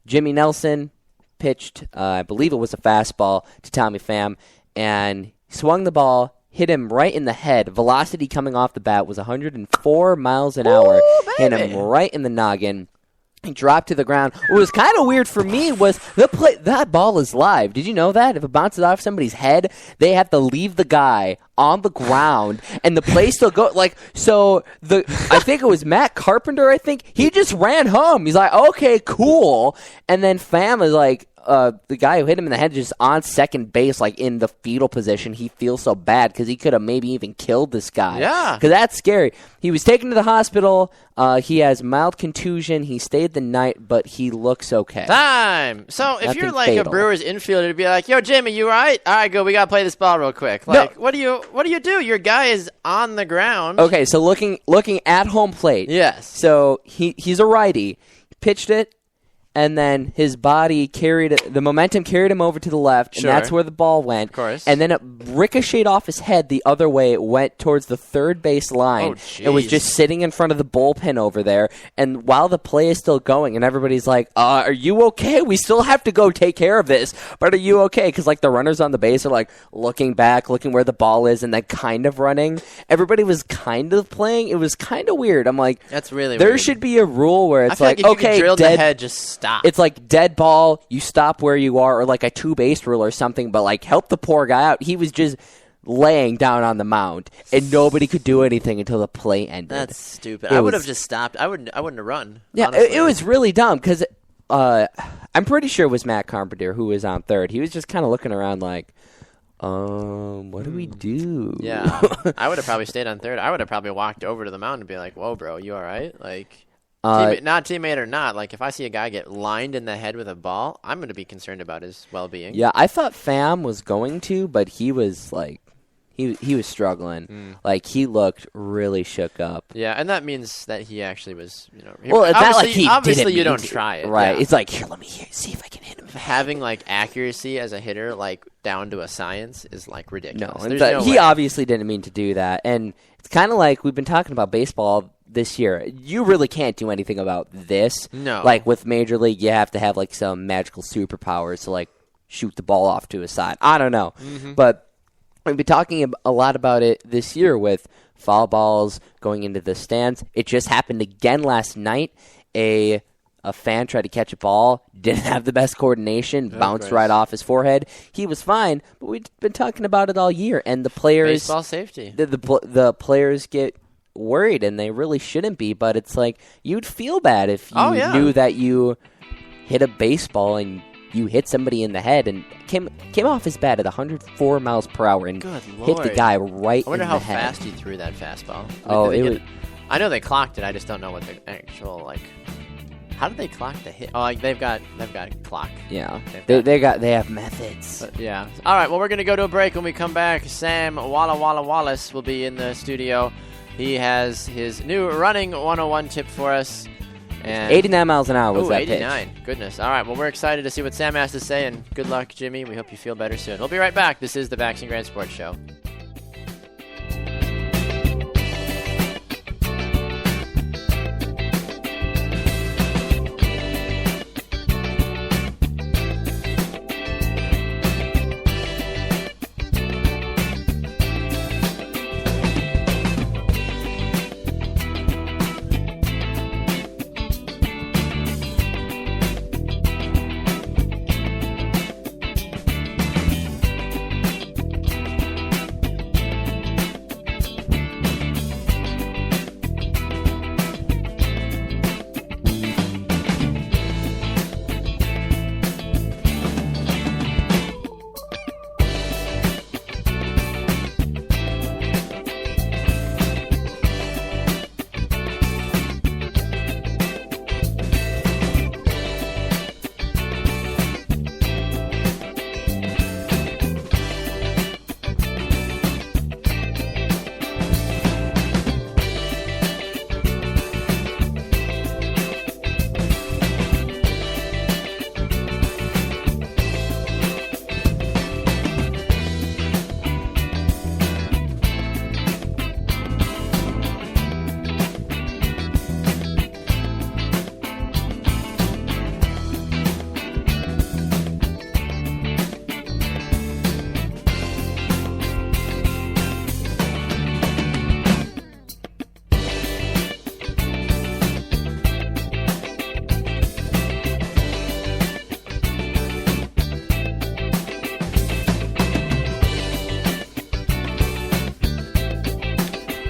Jimmy Nelson pitched, I believe it was a fastball, to Tommy Pham, and swung the ball, hit him right in the head. Velocity coming off the bat was 104 miles an hour. Hit him right in the noggin. He dropped to the ground. What was kind of weird for me was that ball is live. Did you know that? If it bounces off somebody's head, they have to leave the guy on the ground, and the play still go. I think it was Matt Carpenter, he just ran home. He's like, okay, cool. And then Pham is like, the guy who hit him in the head just on second base, like in the fetal position. He feels so bad because he could have maybe even killed this guy. Yeah. Because that's scary. He was taken to the hospital. He has mild contusion. He stayed the night, but he looks okay. Time. So if you're Nothing like fatal. a Brewers infielder, to be like, yo, Jimmy, you all right? All right, good. We got to play this ball real quick. Like, what do you do? Your guy is on the ground. Okay, so looking at home plate. Yes. So he's a righty. He pitched it. And then his body the momentum carried him over to the left, Sure. and that's where the ball went. Of course. And then it ricocheted off his head the other way. It went towards the third base line. Oh, It was jeez. just sitting in front of the bullpen over there. And while the play is still going, and everybody's like, are you okay? We still have to go take care of this. But are you okay? Because, the runners on the base are, looking back, looking where the ball is, and then kind of running. Everybody was kind of playing. It was kind of weird. I'm like, That's really there weird. should be a rule where I it's feel like if you okay, could drill the dead head, just stop. it's like dead ball, you stop where you are, or like a two-base rule or something, but help the poor guy out. He was just laying down on the mound, and nobody could do anything until the play ended. That's stupid. It I would have was- just stopped. I wouldn't have run. Yeah, honestly. it was really dumb, because I'm pretty sure it was Matt Carpenter who was on third. He was just kind of looking around like, what do we do? Yeah. I would have probably stayed on third. I would have probably walked over to the mound and be like, whoa, bro, you all right? Not teammate or not, if I see a guy get lined in the head with a ball, I'm going to be concerned about his well-being. Yeah, I thought Pham was going to, but he was he was struggling. He looked really shook up. Yeah, and that means that he actually was, Well, it's not like he obviously didn't you mean don't to. try it. Right. Yeah. It's like, here, let me see if I can hit him. Having accuracy as a hitter down to a science is ridiculous. No, There's but no he way. obviously didn't mean to do that. And it's kind of like we've been talking about baseball this year. You really can't do anything about this. No. With Major League, you have to have some magical superpowers to shoot the ball off to a side. I don't know. Mm-hmm. But we've been talking a lot about it this year with foul balls going into the stands. It just happened again last night. A fan tried to catch a ball, didn't have the best coordination, bounced right off his forehead. He was fine, but we've been talking about it all year. And the players, baseball safety. the players get worried, and they really shouldn't be, but it's like you'd feel bad if you knew that you hit a baseball and you hit somebody in the head and came off his bat at 104 miles per hour and hit the guy right in the head. I wonder how fast he threw that fastball. I know they clocked it. I just don't know what the actual How did they clock the hit? Oh, they've got clock. Yeah, they have methods. But, yeah. All right. Well, we're gonna go to a break. When we come back, Sam Wallace will be in the studio. He has his new running 101 tip for us. And 89 miles an hour was that 89. pitch. Goodness. All right. Well, we're excited to see what Sam has to say, and good luck, Jimmy. We hope you feel better soon. We'll be right back. This is the Bax and Grant Sports Show.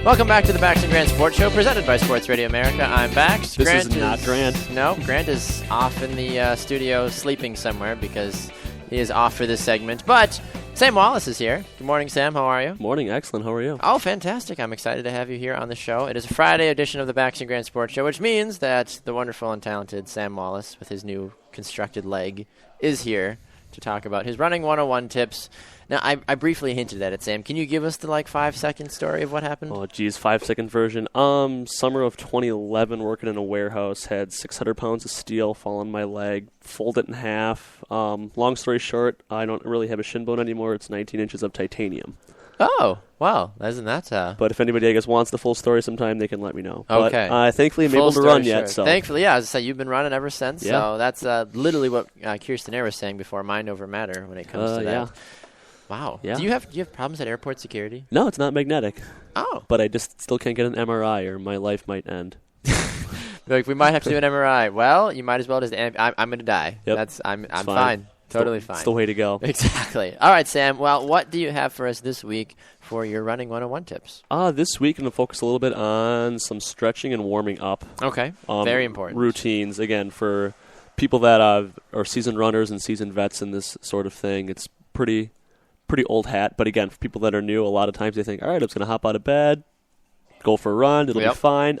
Welcome back to the Bax and Grant Sports Show, presented by Sports Radio America. I'm Bax. This is not Grant. No, Grant is off in the studio sleeping somewhere because he is off for this segment. But Sam Wallace is here. Good morning, Sam. How are you? Morning. Excellent. How are you? Oh, fantastic. I'm excited to have you here on the show. It is a Friday edition of the Bax and Grant Sports Show, which means that the wonderful and talented Sam Wallace, with his new constructed leg, is here to talk about his running 101 tips. Now, I briefly hinted at it, Sam. Can you give us the 5-second story of what happened? Oh, geez, 5-second version. Summer of 2011, working in a warehouse, had 600 pounds of steel fall on my leg, fold it in half. Long story short, I don't really have a shin bone anymore. It's 19 inches of titanium. Oh, wow. Isn't that... But if anybody, I guess, wants the full story sometime, they can let me know. Okay. But thankfully, I'm able to run yet. So. Thankfully, yeah. As I say, you've been running ever since. Yeah. So that's literally what Kirsten Ayer was saying before, mind over matter, when it comes to that. Yeah. Wow. Yeah. Do you have problems at airport security? No, it's not magnetic. Oh. But I just still can't get an MRI or my life might end. We might have to do an MRI. Well, you might as well just... I'm going to die. Yep. I'm fine. Totally fine. It's the way to go. Exactly. All right, Sam. Well, what do you have for us this week for your running 101 tips? This week I'm going to focus a little bit on some stretching and warming up. Okay. Very important. Routines. Again, for people that are seasoned runners and seasoned vets in this sort of thing, it's pretty old hat. But again, for people that are new, a lot of times they think, all right, I'm just going to hop out of bed, go for a run, it'll be fine.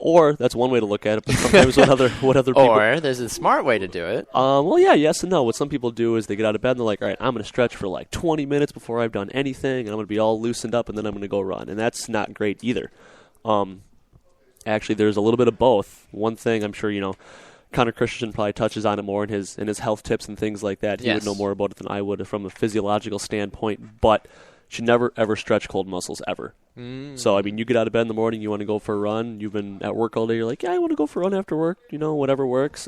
Or that's one way to look at it, but sometimes what other people... Or there's a smart way to do it. Well, yeah, yes and no. What some people do is they get out of bed and they're like, all right, I'm going to stretch for 20 minutes before I've done anything, and I'm going to be all loosened up, and then I'm going to go run. And that's not great either. Actually, there's a little bit of both. One thing I'm sure, Connor Christensen probably touches on it more in his health tips and things like that. He would know more about it than I would from a physiological standpoint, but should never, ever stretch cold muscles, ever. So, you get out of bed in the morning, you want to go for a run, you've been at work all day, you're like, yeah, I want to go for a run after work, whatever works.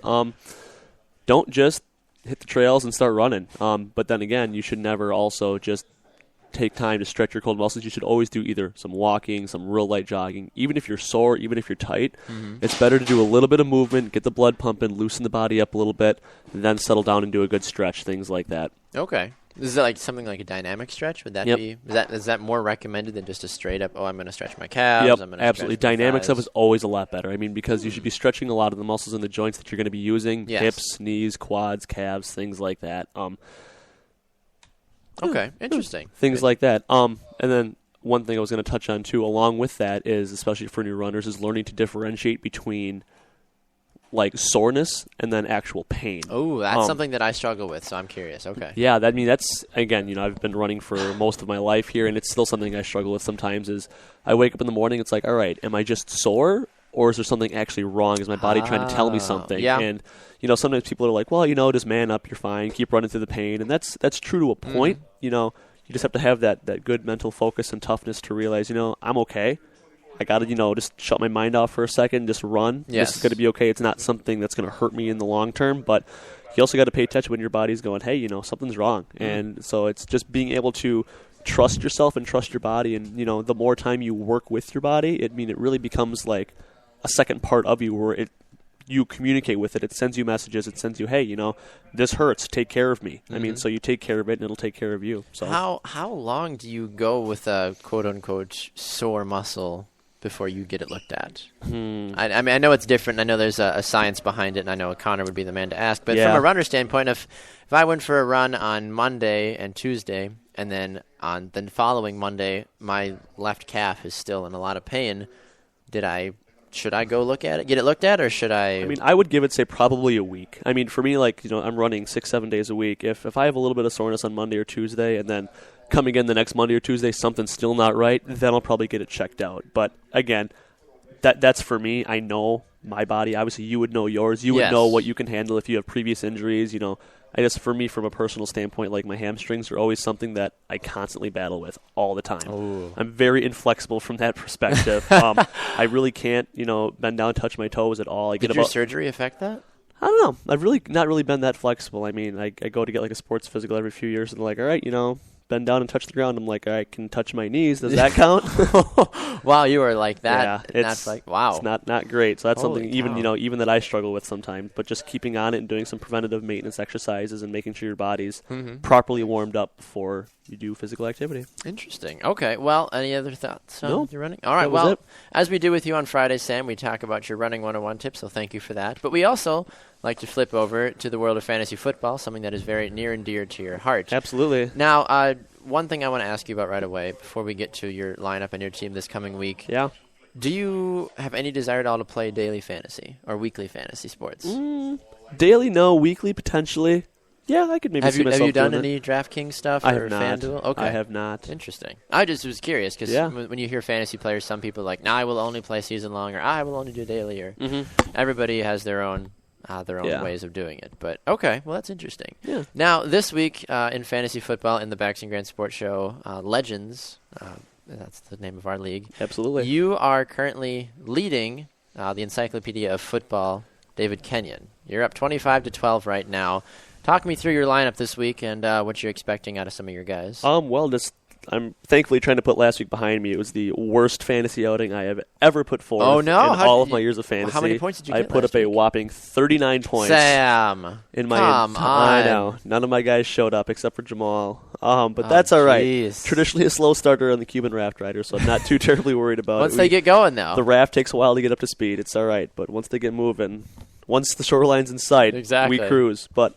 Don't just hit the trails and start running. But then again, you should never also just take time to stretch your cold muscles. You should always do either some walking, some real light jogging. Even if you're sore, even if you're tight, it's better to do a little bit of movement, get the blood pumping, loosen the body up a little bit, and then settle down and do a good stretch, things like that. Okay. Is it like something like a dynamic stretch? Would that Yep. be is that more recommended than just a straight up? Oh, I'm going to stretch my calves. Yep, I'm gonna absolutely. Stretch my Dynamic thighs. stuff is always a lot better. I mean, because you should be stretching a lot of the muscles in the joints that you're going to be using: Yes. hips, knees, quads, calves, things like that. Okay, interesting. Things Good. like that. And then one thing I was going to touch on too, along with that, is especially for new runners, is learning to differentiate between like soreness and then actual pain. Oh, that's something that I struggle with. So I'm curious. Okay. Yeah, that's again, I've been running for most of my life here, and it's still something I struggle with sometimes. Is I wake up in the morning, it's like, all right, am I just sore, or is there something actually wrong? Is my body trying to tell me something? Yeah. And sometimes people are like, well, just man up, you're fine, keep running through the pain, and that's true to a point. You just have to have that good mental focus and toughness to realize, I'm okay. I got to, just shut my mind off for a second, just run. Yes. This is going to be okay. It's not something that's going to hurt me in the long term, but you also got to pay attention when your body's going, hey, something's wrong. And so it's just being able to trust yourself and trust your body. And, the more time you work with your body, it really becomes like a second part of you where you communicate with it. It sends you messages. It sends you, hey, this hurts. Take care of me. I mean, so you take care of it, and it'll take care of you. So How long do you go with a quote-unquote sore muscle before you get it looked at? I mean, I know it's different. I know there's a science behind it, and I know Connor would be the man to ask. But from a runner standpoint, if I went for a run on Monday and Tuesday, and then on the following Monday, my left calf is still in a lot of pain, should I go get it looked at, or should I? I mean, I would give it, say, probably a week. I mean, for me, I'm running 6-7 days a week. If I have a little bit of soreness on Monday or Tuesday, and then coming in the next Monday or Tuesday, something's still not right, then I'll probably get it checked out. But again, that's for me. I know my body. Obviously, you would know yours. You would know what you can handle if you have previous injuries. I guess for me, from a personal standpoint, like my hamstrings are always something that I constantly battle with all the time. Ooh. I'm very inflexible from that perspective. I really can't, bend down, touch my toes at all. Did your surgery affect that? I don't know. I've really not really been that flexible. I mean, I go to get like a sports physical every few years, and they're like, all right, bend down and touch the ground. I'm like, I can touch my knees. Does that count? Wow, you are like that. Yeah, that's like, wow. It's not great. So that's Holy something cow. even that I struggle with sometimes. But just keeping on it and doing some preventative maintenance exercises and making sure your body's properly warmed up before you do physical activity. Interesting. Okay. Well, any other thoughts on No, your running? All right. that was Well, it. as we do with you on Fridays, Sam, we talk about your running 101 tips, so thank you for that. But we also like to flip over to the world of fantasy football, something that is very near and dear to your heart. Absolutely. Now, one thing I want to ask you about right away before we get to your lineup and your team this coming week. Yeah. Do you have any desire at all to play daily fantasy or weekly fantasy sports? Daily, no. Weekly, potentially. Yeah, I could maybe Have see you myself done doing any DraftKings stuff I or have not. FanDuel? Okay. I have not. Interesting. I just was curious because when you hear fantasy players, some people are like, I will only play season long, or I will only do daily, or everybody has their own ways of doing it. But okay, well, that's interesting. Yeah. Now, this week in fantasy football in the Backs and Grand Sports Show, Legends, that's the name of our league. Absolutely. You are currently leading the Encyclopedia of Football, David Kenyon. You're up 25-12 right now. Talk me through your lineup this week and what you're expecting out of some of your guys. I'm thankfully trying to put last week behind me. It was the worst fantasy outing I have ever put forth Oh, no? in all of my years of fantasy. How many points did you get I put last up a week? whopping 39 points. Sam, In my come on. I know. None of my guys showed up except for Jamal. But that's all right. Jeez. Traditionally a slow starter on the Cuban Raft Rider, so I'm not too terribly worried about Once it. they get going, though. The raft takes a while to get up to speed. It's all right, but once they get moving, once the shoreline's in sight, Exactly. we cruise. But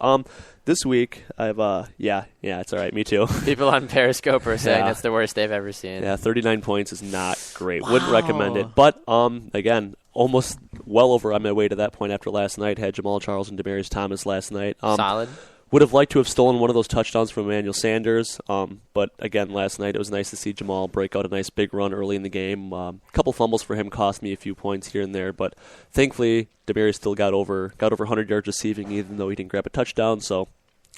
this week I've it's all right. Me too. People on Periscope are saying Yeah. that's the worst they've ever seen. Yeah, 39 points is not great. Wow. Wouldn't recommend it. But again, almost well over on my way to that point after last night. Had Jamal Charles and Demaryius Thomas last night. Solid. Would have liked to have stolen one of those touchdowns from Emmanuel Sanders. But again, last night it was nice to see Jamal break out a nice big run early in the game. A couple fumbles for him cost me a few points here and there, but thankfully Demaryius still got over 100 yards receiving, even though he didn't grab a touchdown. So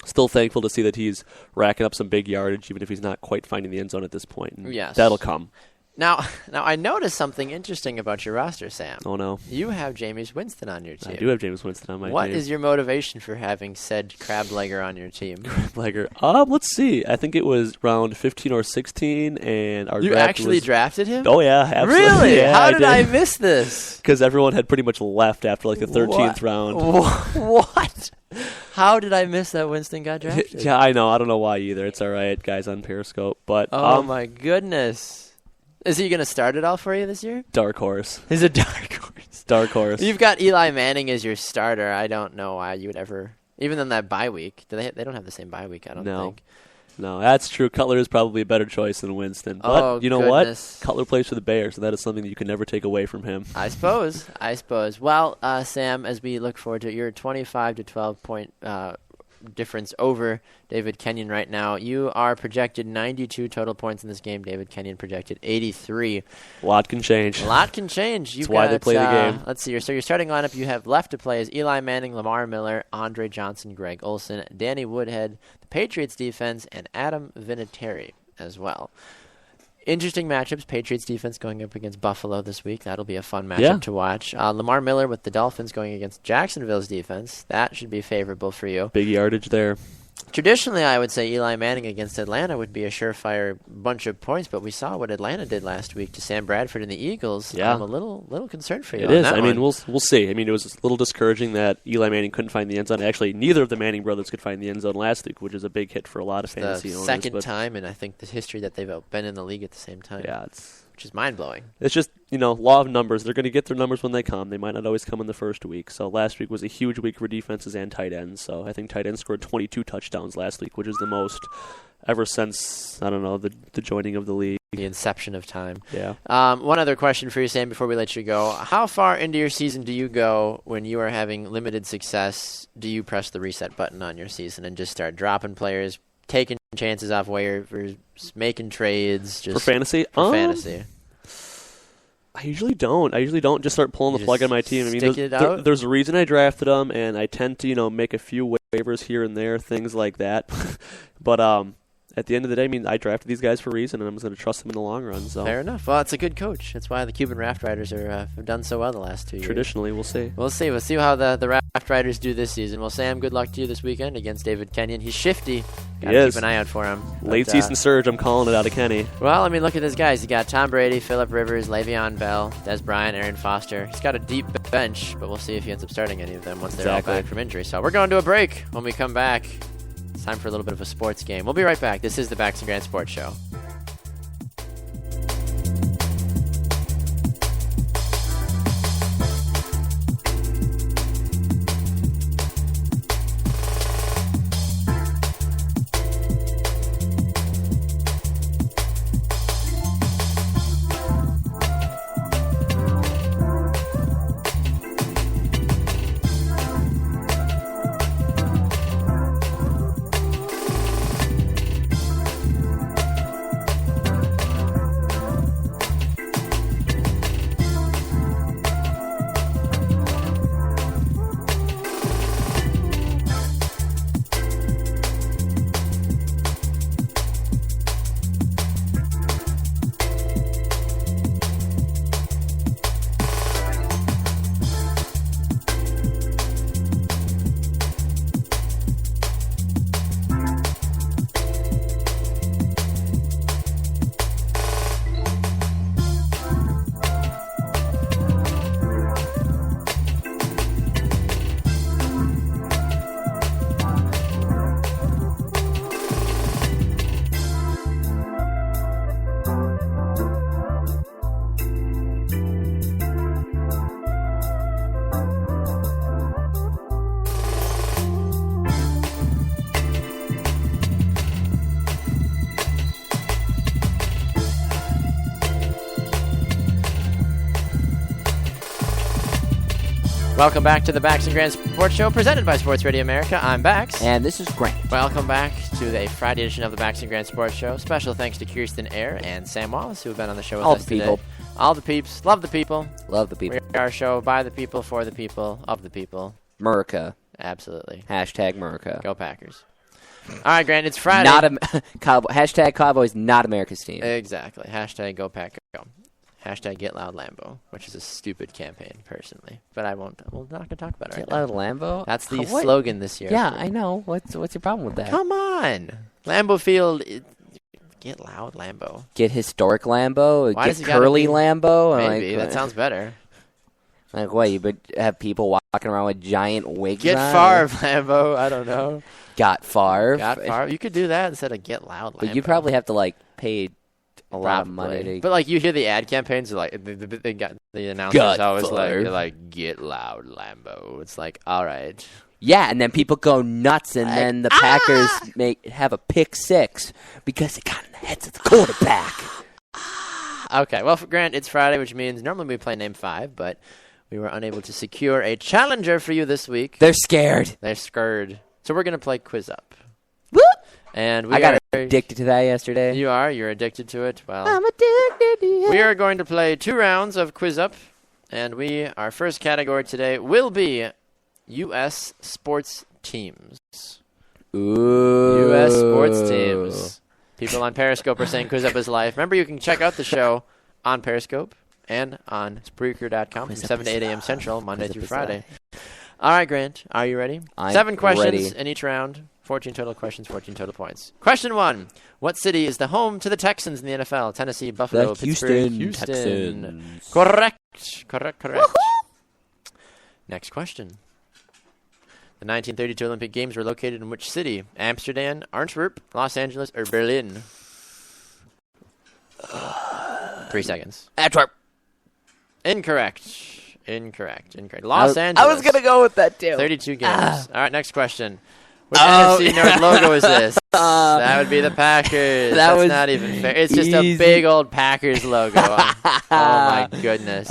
still thankful to see that he's racking up some big yardage, even if he's not quite finding the end zone at this point. And Yes. that'll come. Now, I noticed something interesting about your roster, Sam. Oh no, You have Jameis Winston on your team. I do have Jameis Winston on my What team. is your motivation for having said crab-legger on your team? Legger? Let's see. I think it was round 15 or 16, and our You draft actually was, drafted him? Oh yeah, absolutely. Really? Yeah, How did I did. miss this? Because everyone had pretty much left after like the 13th round. What? How did I miss that Winston got drafted? Yeah, I know. I don't know why either. It's all right, guys on Periscope. But Oh, my goodness. Is he going to start it all for you this year? dark horse. He's a dark horse. Dark horse. You've got Eli Manning as your starter. I don't know why you would ever, even in that bye week. They don't have the same bye week, I don't think. No, that's true. Cutler is probably a better choice than Winston. But Oh, you know goodness. what? Cutler plays for the Bears, so that is something that you can never take away from him. I suppose. Well, Sam, as we look forward to your 25 to 12 point difference over David Kenyon right now, you are projected 92 total points in this game. David Kenyon projected 83. A lot can change. A lot can change. That's why they play the game. Let's see here. So your starting lineup you have left to play is Eli Manning, Lamar Miller, Andre Johnson, Greg Olson, Danny Woodhead, the Patriots defense, and Adam Vinatieri as well. Interesting matchups. Patriots defense going up against Buffalo this week. That'll be a fun matchup to watch. Lamar Miller with the Dolphins going against Jacksonville's defense. That should be favorable for you. Big yardage there. Traditionally, I would say Eli Manning against Atlanta would be a surefire bunch of points, but we saw what Atlanta did last week to Sam Bradford and the Eagles. Yeah. I'm a little concerned for you. It on is. that I mean, one. we'll see. I mean, it was a little discouraging that Eli Manning couldn't find the end zone. Actually, neither of the Manning brothers could find the end zone last week, which is a big hit for a lot of fantasy the owners. second time in I think the history that they've been in the league at the same time. Yeah, which is mind blowing. it's just, law of numbers. They're going to get their numbers when they come. They might not always come in the first week. So last week was a huge week for defenses and tight ends. So I think tight ends scored 22 touchdowns last week, which is the most ever since, I don't know, the joining of the league. The inception of time. Yeah. One other question for you, Sam, before we let you go. How far into your season do you go when you are having limited success? Do you press the reset button on your season and just start dropping players, taking chances off waivers, making trades? Just For fantasy? For fantasy. I usually don't. Just start pulling the plug on my team. I mean, stick it out? there's a reason I drafted them, and I tend to, make a few waivers here and there, things like that. But at the end of the day, I mean, I drafted these guys for a reason, and I'm just going to trust them in the long run. So Fair enough. Well, it's a good coach. That's why the Cuban Raft Riders have done so well the last 2 years. traditionally, we'll see. We'll see. We'll see how the Raft Riders do this season. Well, Sam, good luck to you this weekend against David Kenyon. He's shifty. Got to is. keep an eye out for him. Late But, season surge, I'm calling it out of Kenny. Well, I mean, look at this guys. You got Tom Brady, Phillip Rivers, Le'Veon Bell, Des Bryant, Aaron Foster. He's got a deep bench, but we'll see if he ends up starting any of them once they're all Exactly. back from injury. So we're going to a break. When we come back, it's time for a little bit of a sports game. We'll be right back. This is the Bax and Grant Sports Show. Welcome back to the Bax and Grant Sports Show, presented by Sports Radio America. I'm Bax. And this is Grant. Welcome back to a Friday edition of the Bax and Grant Sports Show. Special thanks to Kirsten Ayer and Sam Wallace, who have been on the show with All us the people. today. All the peeps. Love the people. Love the people. We are our show by the people, for the people, of the people. America. Absolutely. Hashtag America. Go Packers. All right, Grant, it's Friday. Hashtag Cowboys, not America's team. Exactly. Hashtag Go Packers. Hashtag Get Loud Lambo, which is a stupid campaign, personally. But we're not going to talk about it right Get now. Loud Lambo? That's the What? slogan this year. Yeah, I know. What's your problem with that? Come on. Lambeau Field. Get Loud Lambo. Get historic Lambo? Why does Get it gotta curly be- Lambo? Maybe. That sounds better. Like, what, you would have people walking around with giant wigs Get on. Favre, Lambo. I don't know. Got Favre. Got Favre. You could do that instead of Get Loud, Lambo. But you probably have to, like, pay a lot of money to... But, like, you hear the ad campaigns, like, they got the announcers Got always Favre. like, Get Loud, Lambo. It's like, all right. Yeah, and then people go nuts, and then the Packers have a pick six because it got in the heads of the quarterback. Okay, well, Grant, it's Friday, which means normally we play Name 5, but we were unable to secure a challenger for you this week. They're scared. They're scared. So we're going to play Quiz Up. Woo! And I got addicted to that yesterday. You're addicted to it? Well, I'm addicted to it. we are going to play 2 rounds of Quiz Up, and our first category today will be U.S. sports teams. Ooh. U.S. sports teams. People on Periscope are saying Quiz Up is live. Remember, you can check out the show on Periscope and on Spreaker.com from 7 to 8 a.m. Central, Monday through Friday. All right, Grant, are you ready? I'm 7 questions ready. in each round. 14 total questions, 14 total points. Question 1. What city is the home to the Texans in the NFL? Tennessee, Buffalo, The Pittsburgh, Houston Texans. Correct. Next question. The 1932 Olympic Games were located in which city? Amsterdam, Antwerp, Los Angeles, or Berlin? 3 seconds. Antwerp. Incorrect. Los Angeles. I was going to go with that, too. 32 games. All right, next question. Which NFC North logo is this? That would be the Packers. That's not even fair. It's just a big old Packers logo. Oh, my goodness.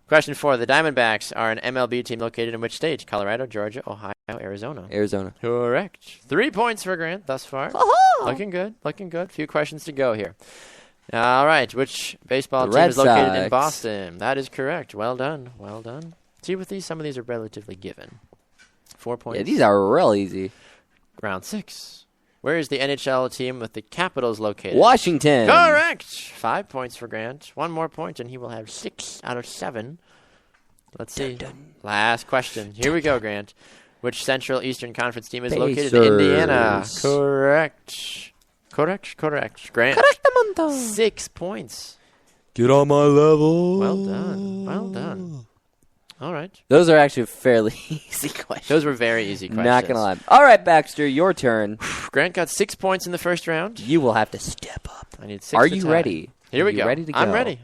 Question 4. The Diamondbacks are an MLB team located in which state? Colorado, Georgia, Ohio, Arizona. Arizona. Correct. 3 points for Grant thus far. Looking good. Few questions to go here. All right. Which baseball team is located in Boston? That is correct. Well done. See, with these, some of these are relatively given. 4 points. Yeah, these are real easy. Round 6. Where is the NHL team with the Capitals located? Washington. Correct. 5 points for Grant. 1 more point, and he will have 6 out of 7. Let's see. Last question. Here we go, Grant. Which Central Eastern Conference team is located in Indiana? Correct. Grant. 6 points. Get on my level. Well done. All right. Those are actually fairly easy questions. Those were very easy questions. Not going to lie. All right, Baxter, your turn. Grant got 6 points in the first round. You will have to step up. I need 6 Are to you tie. ready? Here we go. Ready to go? I'm ready.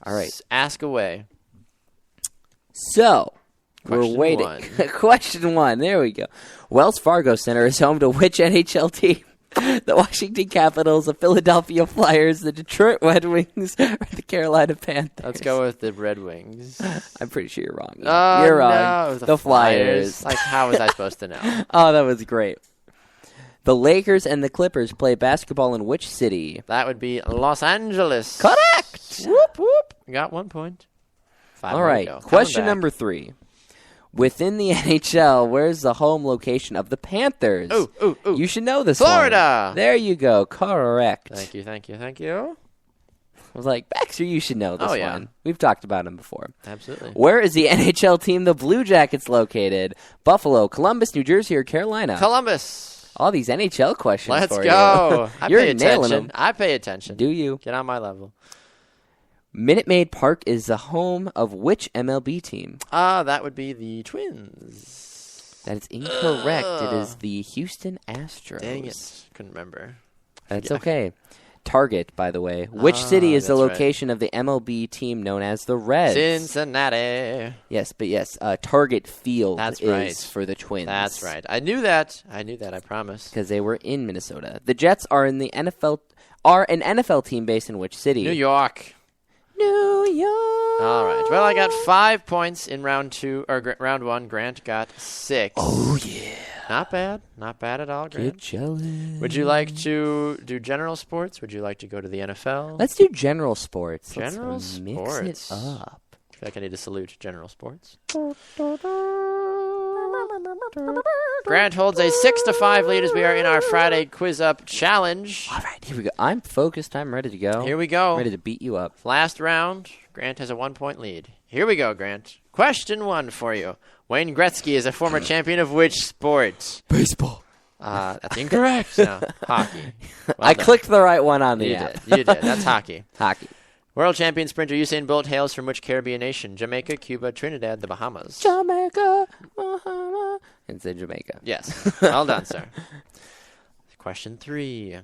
All right. Ask away. So, Question we're waiting. 1. Question 1. There we go. Wells Fargo Center is home to which NHL team? The Washington Capitals, the Philadelphia Flyers, the Detroit Red Wings, or the Carolina Panthers? Let's go with the Red Wings. I'm pretty sure you're wrong. Oh, you're wrong. No, the Flyers. Like, how was I supposed to know? Oh, that was great. The Lakers and the Clippers play basketball in which city? That would be Los Angeles. Correct. Whoop, whoop. Got 1 point. 5 All more to right. go. Question Coming back. number 3. Within the NHL, where's the home location of the Panthers? Ooh. You should know this Florida. one. There you go. Correct. Thank you. I was like, Baxter, you should know this Oh, yeah. one. We've talked about him before. Absolutely. Where is the NHL team, the Blue Jackets, located? Buffalo, Columbus, New Jersey, or Carolina? Columbus. All these NHL questions Let's for go. you. I You're pay nailing attention. them. I pay attention. Do you? Get on my level. Minute Maid Park is the home of which MLB team? That would be the Twins. That is incorrect. It is the Houston Astros. Dang it. Couldn't remember. That's okay. Target, by the way. Which city is the that's right. location of the MLB team known as the Reds? Cincinnati. Yes. Target Field That's is right. for the Twins. That's right. I knew that. I promise. Because they were in Minnesota. The Jets are in the NFL. Are an NFL team based in which city? New York. New York. All right. Well, I got 5 points in round 2 or round 1. Grant got 6. Oh yeah. Not bad at all, Grant. Get jealous. Would you like to do general sports? Would you like to go to the NFL? Let's do general sports. General Let's mix sports. it up. I feel like I need to salute general sports. Grant holds a 6-5 lead as we are in our Friday Quiz Up challenge. All right, here we go. I'm focused. I'm ready to go. Here we go. I'm ready to beat you up. Last round. Grant has a 1-point lead. Here we go, Grant. Question 1 for you. Wayne Gretzky is a former champion of which sport? Baseball. That's incorrect. No, hockey. Well I done. clicked the right one on the You app. did. That's hockey. Hockey. World champion sprinter Usain Bolt hails from which Caribbean nation? Jamaica, Cuba, Trinidad, the Bahamas. Jamaica, Bahamas. It's in Jamaica. Yes. Well done, sir. Question 3.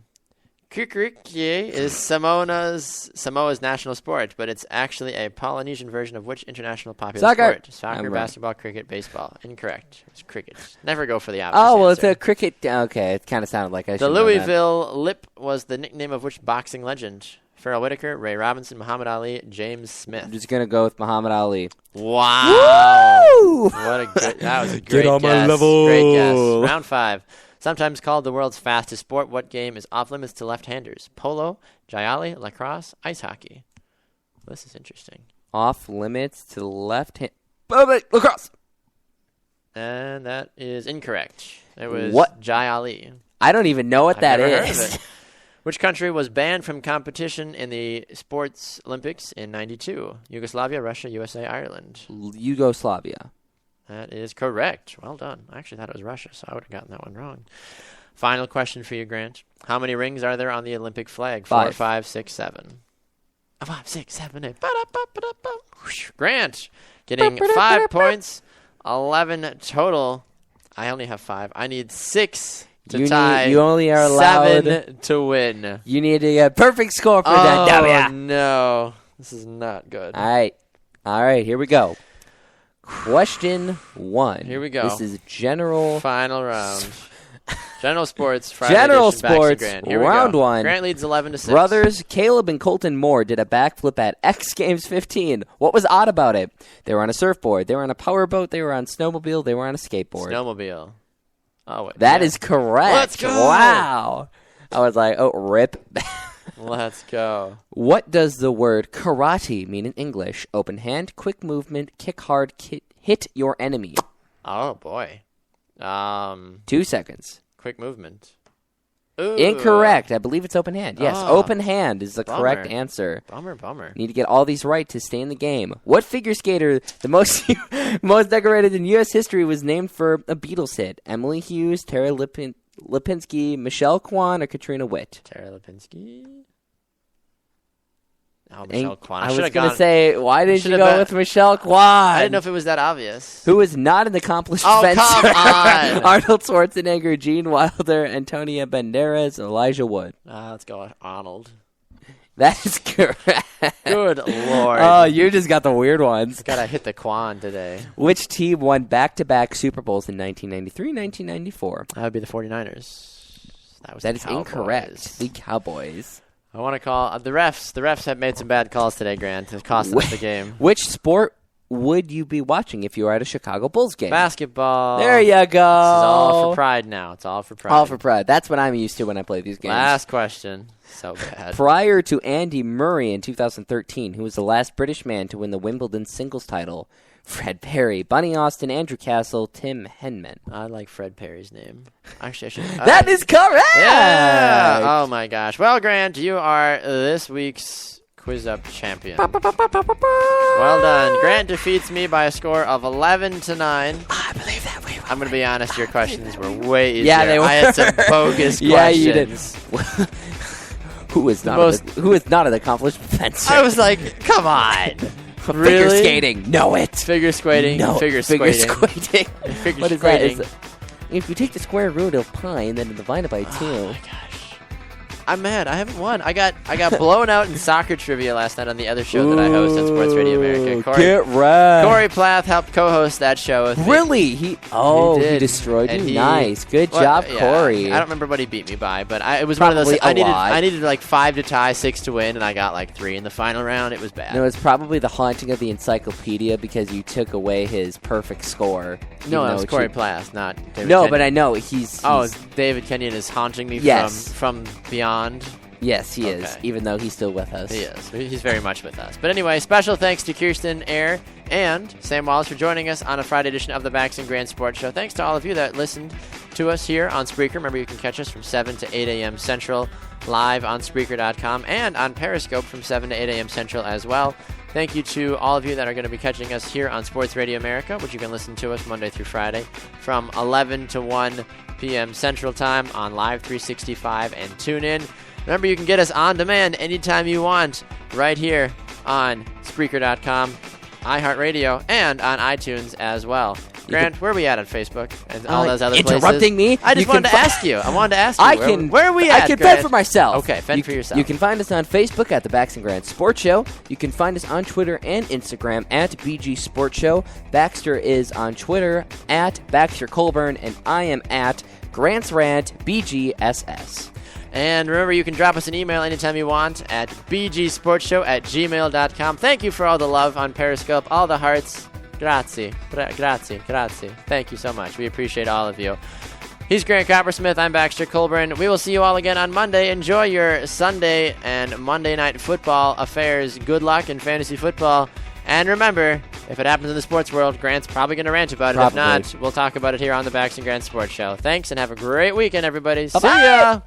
Cricket is Samoa's national sport, but it's actually a Polynesian version of which international popular sport? Soccer, basketball, cricket, baseball. Incorrect. It's cricket. Never go for the opposite. Oh, well, answer. it's a cricket. Okay, it kind of sounded like I should The know that. Louisville Lip was the nickname of which boxing legend? Farrell Whitaker, Ray Robinson, Muhammad Ali, James Smith. I'm just going to go with Muhammad Ali. Wow. Woo! What a good, that was a great Get on my guess. level. Great guess. Round 5. Sometimes called the world's fastest sport, what game is off limits to left-handers? Polo, jiali, lacrosse, ice hockey. This is interesting. Off limits to the left hand. Lacrosse. And that is incorrect. It was What? jiali. I don't even know what I've that never heard of is. it. Which country was banned from competition in the Sports Olympics in 92? Yugoslavia, Russia, USA, Ireland. Yugoslavia. That is correct. Well done. I actually thought it was Russia, so I would have gotten that one wrong. Final question for you, Grant. How many rings are there on the Olympic flag? 4, 5, 6, 7. 5, 6, 7, 8. Ba-da-ba-ba-da-ba. Whoosh. Grant getting 5 points, 11 total. I only have 5. I need 6 to tie. You only are allowed 7 to win. You need to get a perfect score for that W. No. This is not good. All right. Here we go. Question 1. Here we go. This is general. Final round. General sports. Friday General edition, Bax and sports. Grant. Here we Round go. 1. Grant leads 11-6. Brothers Caleb and Colton Moore did a backflip at X Games 15. What was odd about it? They were on a surfboard. They were on a powerboat. They were on snowmobile. They were on a skateboard. Snowmobile. Oh, wait. That is correct. Let's go. Wow. I was like, oh, rip. Let's go. What does the word karate mean in English? Open hand, quick movement, kick hard, hit your enemy. Oh, boy. 2 seconds. Quick movement. Ooh. Incorrect. I believe it's open hand. Yes, Oh. open hand is the correct Bummer. answer. Bummer. Need to get all these right to stay in the game. What figure skater, the most decorated in U.S. history, was named for a Beatles hit? Emily Hughes, Tara Lipinski, Michelle Kwan, or Katrina Witt? Tara Lipinski. Oh, Michelle Kwan. I was should've going to gone- say, why did you should've go bet- with Michelle Kwan? I didn't know if it was that obvious. Who is not an accomplished Oh, fencer? come on. Arnold Schwarzenegger, Gene Wilder, Antonia Banderas, Elijah Wood. Let's go with Arnold. That is correct. Good Lord. Oh, you just got the weird ones. Gotta hit the Kwan today. Which team won back-to-back Super Bowls in 1993, 1994? That would be the 49ers. That is incorrect. The Cowboys. I want to call the refs. The refs have made some bad calls today, Grant. It cost us the game. Which sport would you be watching if you were at a Chicago Bulls game? Basketball. There you go. This is all for pride now. It's all for pride. All for pride. That's what I'm used to when I play these games. Last question. So bad. Prior to Andy Murray in 2013, who was the last British man to win the Wimbledon singles title? Fred Perry, Bunny Austin, Andrew Castle, Tim Henman. I like Fred Perry's name. Actually, I should. That is correct! Yeah! Oh, my gosh. Well, Grant, you are this week's Quiz Up champion. Well done. Grant defeats me by a score of 11-9. I believe that way. I'm going to be honest, your questions were way easier. Yeah, they were. I had some bogus questions. Yeah, you did. Who is not an accomplished fencer? I was like, come on. Figure Really? skating. Know it. Figure skating. No. Figure Figure skating. skating. Figure What is that? skating. If you take the square root of pi and then divide it by 2. Oh my gosh. I'm mad. I haven't won. I got blown out in soccer trivia last night on the other show that I host on Sports Radio America. Get right. Corey Plath helped co-host that show with me. Really? He did. destroyed And you. Nice. Good job, yeah, Corey. I don't remember what he beat me by, but it was one of those. Probably a lot. I needed like 5 to tie, 6 to win, and I got like 3 in the final round. It was bad. No, it's probably the haunting of the encyclopedia because you took away his perfect score. No, that was Corey should... Plath, not David No, Kenyon. but I know he's David Kenyon is haunting me Yes. from beyond. Yes, he is, Okay. even though he's still with us. He is. He's very much with us. But anyway, special thanks to Kirsten Eyre and Sam Wallace for joining us on a Friday edition of the Bax and Grand Sports Show. Thanks to all of you that listened to us here on Spreaker. Remember, you can catch us from 7 to 8 a.m. Central live on Spreaker.com and on Periscope from 7 to 8 a.m. Central as well. Thank you to all of you that are going to be catching us here on Sports Radio America, which you can listen to us Monday through Friday from 11 to 1 p.m. Central Time on Live 365 and TuneIn. Remember, you can get us on demand anytime you want right here on Spreaker.com, iHeartRadio, and on iTunes as well. Grant, where are we at on Facebook and all those other places? Interrupting me? I just wanted to ask you. Where are we at, I can Grant? fend for myself. Okay, fend for yourself. You can find us on Facebook at the Baxter Grant Sports Show. You can find us on Twitter and Instagram at BG Sports Show. Baxter is on Twitter at Baxter Colburn, and I am at Grant's Rant BGSS. And remember, you can drop us an email anytime you want at bgsportshow@gmail.com. Thank you for all the love on Periscope, all the hearts. Grazie. Thank you so much. We appreciate all of you. He's Grant Coppersmith. I'm Baxter Colburn. We will see you all again on Monday. Enjoy your Sunday and Monday night football affairs. Good luck in fantasy football. And remember, if it happens in the sports world, Grant's probably going to rant about it. If not, we'll talk about it here on the Baxter Grant Sports Show. Thanks, and have a great weekend, everybody. Bye-bye. See ya!